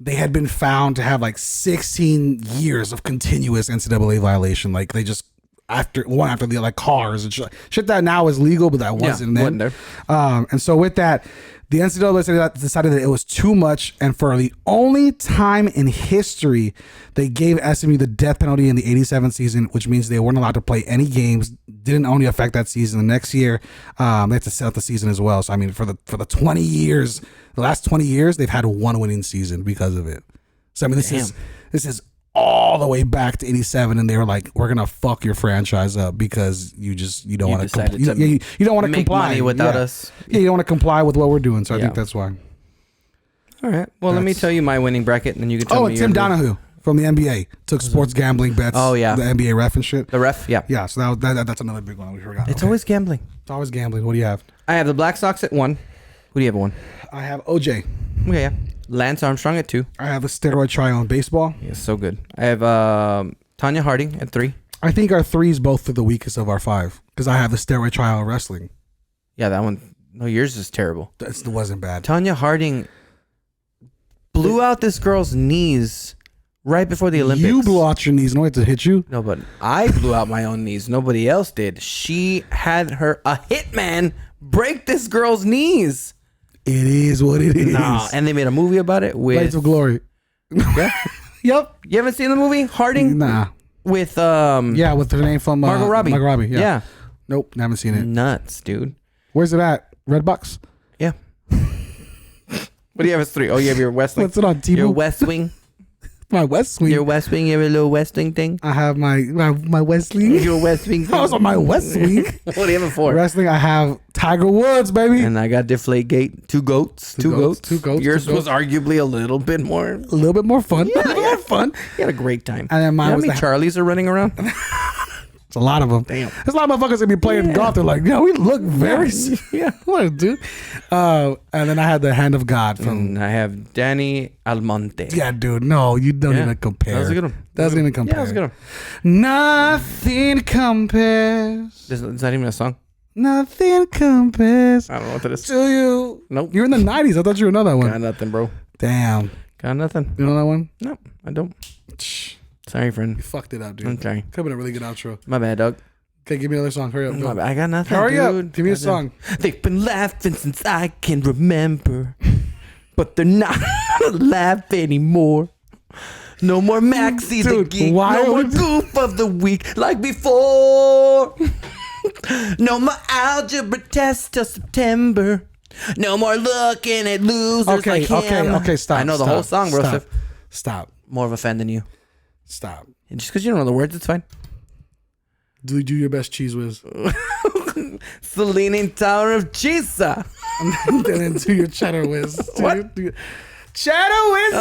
They had been found to have like 16 years of continuous NCAA violation. Like they just after the other, like cars and shit that now is legal, but that wasn't then. Wasn't there. And so with that, the NCAA decided that it was too much, and for the only time in history, they gave SMU the death penalty in the 87 season, which means they weren't allowed to play any games. Didn't only affect that season. The next year, they had to set up the season as well. So I mean, for the 20 years, the last 20 years, they've had 1 winning season because of it. So I mean, this is all the way back to 87, and they were like, we're gonna fuck your franchise up because you don't want to you don't want to comply money without us. Yeah, you don't want to comply with what we're doing. So I think that's why. All right. Well, let me tell you my winning bracket, and then you can tell me. Tim Donahue. from the NBA took sports gambling bets. Oh, yeah. The NBA ref and shit. The ref, yeah. Yeah, so that's another big one we forgot. It's always gambling. It's always gambling. What do you have? I have the Black Sox at 1. Who do you have at 1? I have OJ. Okay, yeah. Lance Armstrong at 2. I have a steroid trial in baseball. Yeah, so good. I have Tanya Harding at 3. I think our 3 is both the weakest of our 5 because I have the steroid trial in wrestling. Yeah, that one. No, yours is terrible. It wasn't bad. Tanya Harding blew out this girl's knees right before the Olympics. You blew out your knees. No one to hit you. No, but I blew out my own knees. Nobody else did. She had a hitman break this girl's knees. It is what it is. Nah, and they made a movie about it with Lights of Glory. Yeah. Yep. You haven't seen the movie Harding? Nah. With yeah, with her name from Margot Robbie. Margot Robbie. Yeah. Yeah. Nope, haven't seen it. Nuts, dude. Where's it at? Redbox. Yeah. What do you have as 3? Oh, you have your West Wing. What's it on? T-Mobile? Your West Wing. My West Wing. Your West Wing. You have a little West Wing thing. I have my West Wing. Your West Wing. I was on my West Wing. What do you have it for? Wrestling. I have Tiger Woods, baby. And I got Deflate Gate. Two goats. Two goats. Yours was arguably a little bit more. A little bit more fun. Yeah, a little more fun. You had a great time. And then mine you know was how many Charlies are running around? It's a lot of them. Damn. There's a lot of motherfuckers that be playing golf. They're like, we look very. Yeah. What, dude? And then I had the Hand of God from. And I have Danny Almonte. Yeah, dude. No, you don't even compare. That was a good one. Doesn't even compare. Yeah, that was a good one. Nothing compares. Is that even a song? Nothing compares. I don't know what that is. To you. Nope. You're in the 90s. I thought you would know that one. Got nothing, bro. Damn. Got nothing. You know that one? No, I don't. Sorry, friend. You fucked it up, dude. Okay. Could have been a really good outro. My bad, dog. Okay, give me another song. Hurry up. My bad. I got nothing. Hurry dude. up. Give me a song. They've been laughing since I can remember, but they're not laugh anymore. No more Maxie the Geek. No more Goof of the Week like before. No more algebra tests till September. No more looking at losers like him. Okay, stop. I know the whole song, bro. Stop. More of a fan than you. Stop. And just because you don't know the words, it's fine. Do your best cheese whiz. It's the Leaning Tower of Jesus. And then do your cheddar whiz. What? Cheddar whiz.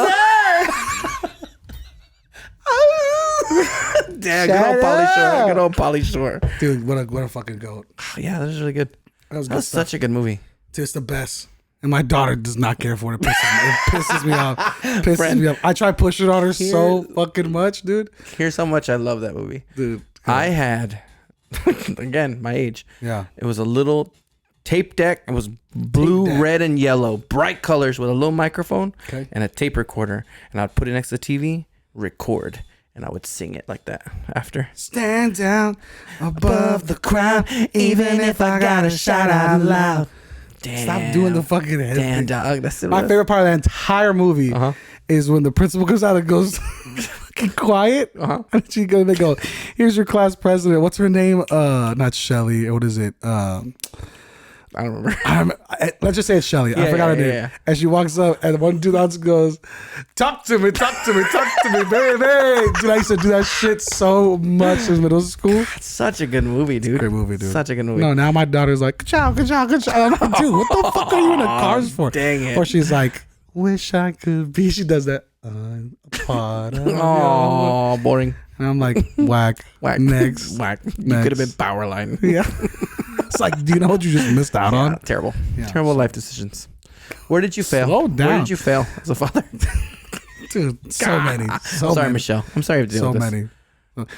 Damn, good old Pauly Shore. Good old Pauly Shore. Dude, what a fucking goat. Yeah, that was really good. That was such a good movie. It's the best. And my daughter does not care for it. It pisses me off. Pisses me off. I try pushing it on her so fucking much, dude. Here's how much I love that movie. Dude. I had, again, my age. Yeah. It was a little tape deck. It was blue, red, and yellow. Bright colors with a little microphone and a tape recorder. And I'd put it next to the TV, record. And I would sing it like that after. Stand down above the crowd, even if I gotta shout out loud. Damn. Stop doing the fucking head Damn, thing. dog. That's My favorite part of the entire movie is when the principal comes out and goes fucking quiet. And they go, here's your class president. What's her name? Not Shelly. What is it? I don't remember. Let's just say it's Shelly. I forgot her name. Yeah. And she walks up and one dude else goes, talk to me, baby. Dude, I used to do that shit so much in middle school. It's such a good movie, dude. Great movie, dude. Such a good movie. No, now my daughter's like, ka-chow. I'm like, dude, what the fuck are you in the cars for? Dang it. Or she's like, wish I could be. She does that. I'm a part of Oh, boring. And I'm like, whack. Next. Whack. You could have been Powerline. Yeah. It's like, do you know what you just missed out on? Terrible. Yeah, terrible life decisions. Where did you fail? Slow down. Where did you fail as a father? Dude, so many. Sorry, Michelle. I'm sorry to deal with this. So many.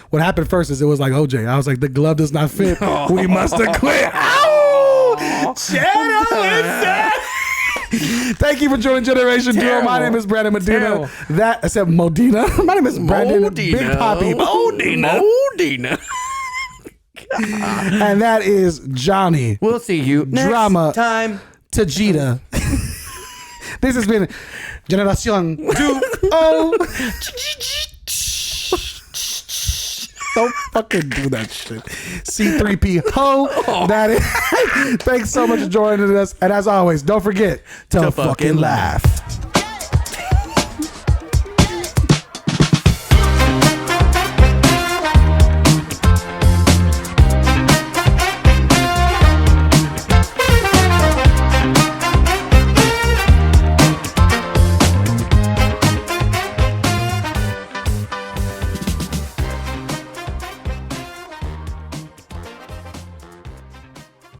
What happened first is it was like OJ. I was like, the glove does not fit. We must have quit. Ow! Thank you for joining Generation Duo. My name is Brandon Medina. I said Modena. My name is Brandon Big Poppy Modena. And that is Johnny. We'll see you next time. Tejeda. This has been Generación Duo. Don't fucking do that shit. C3P ho. That is. Thanks so much for joining us. And as always, don't forget to fucking laugh.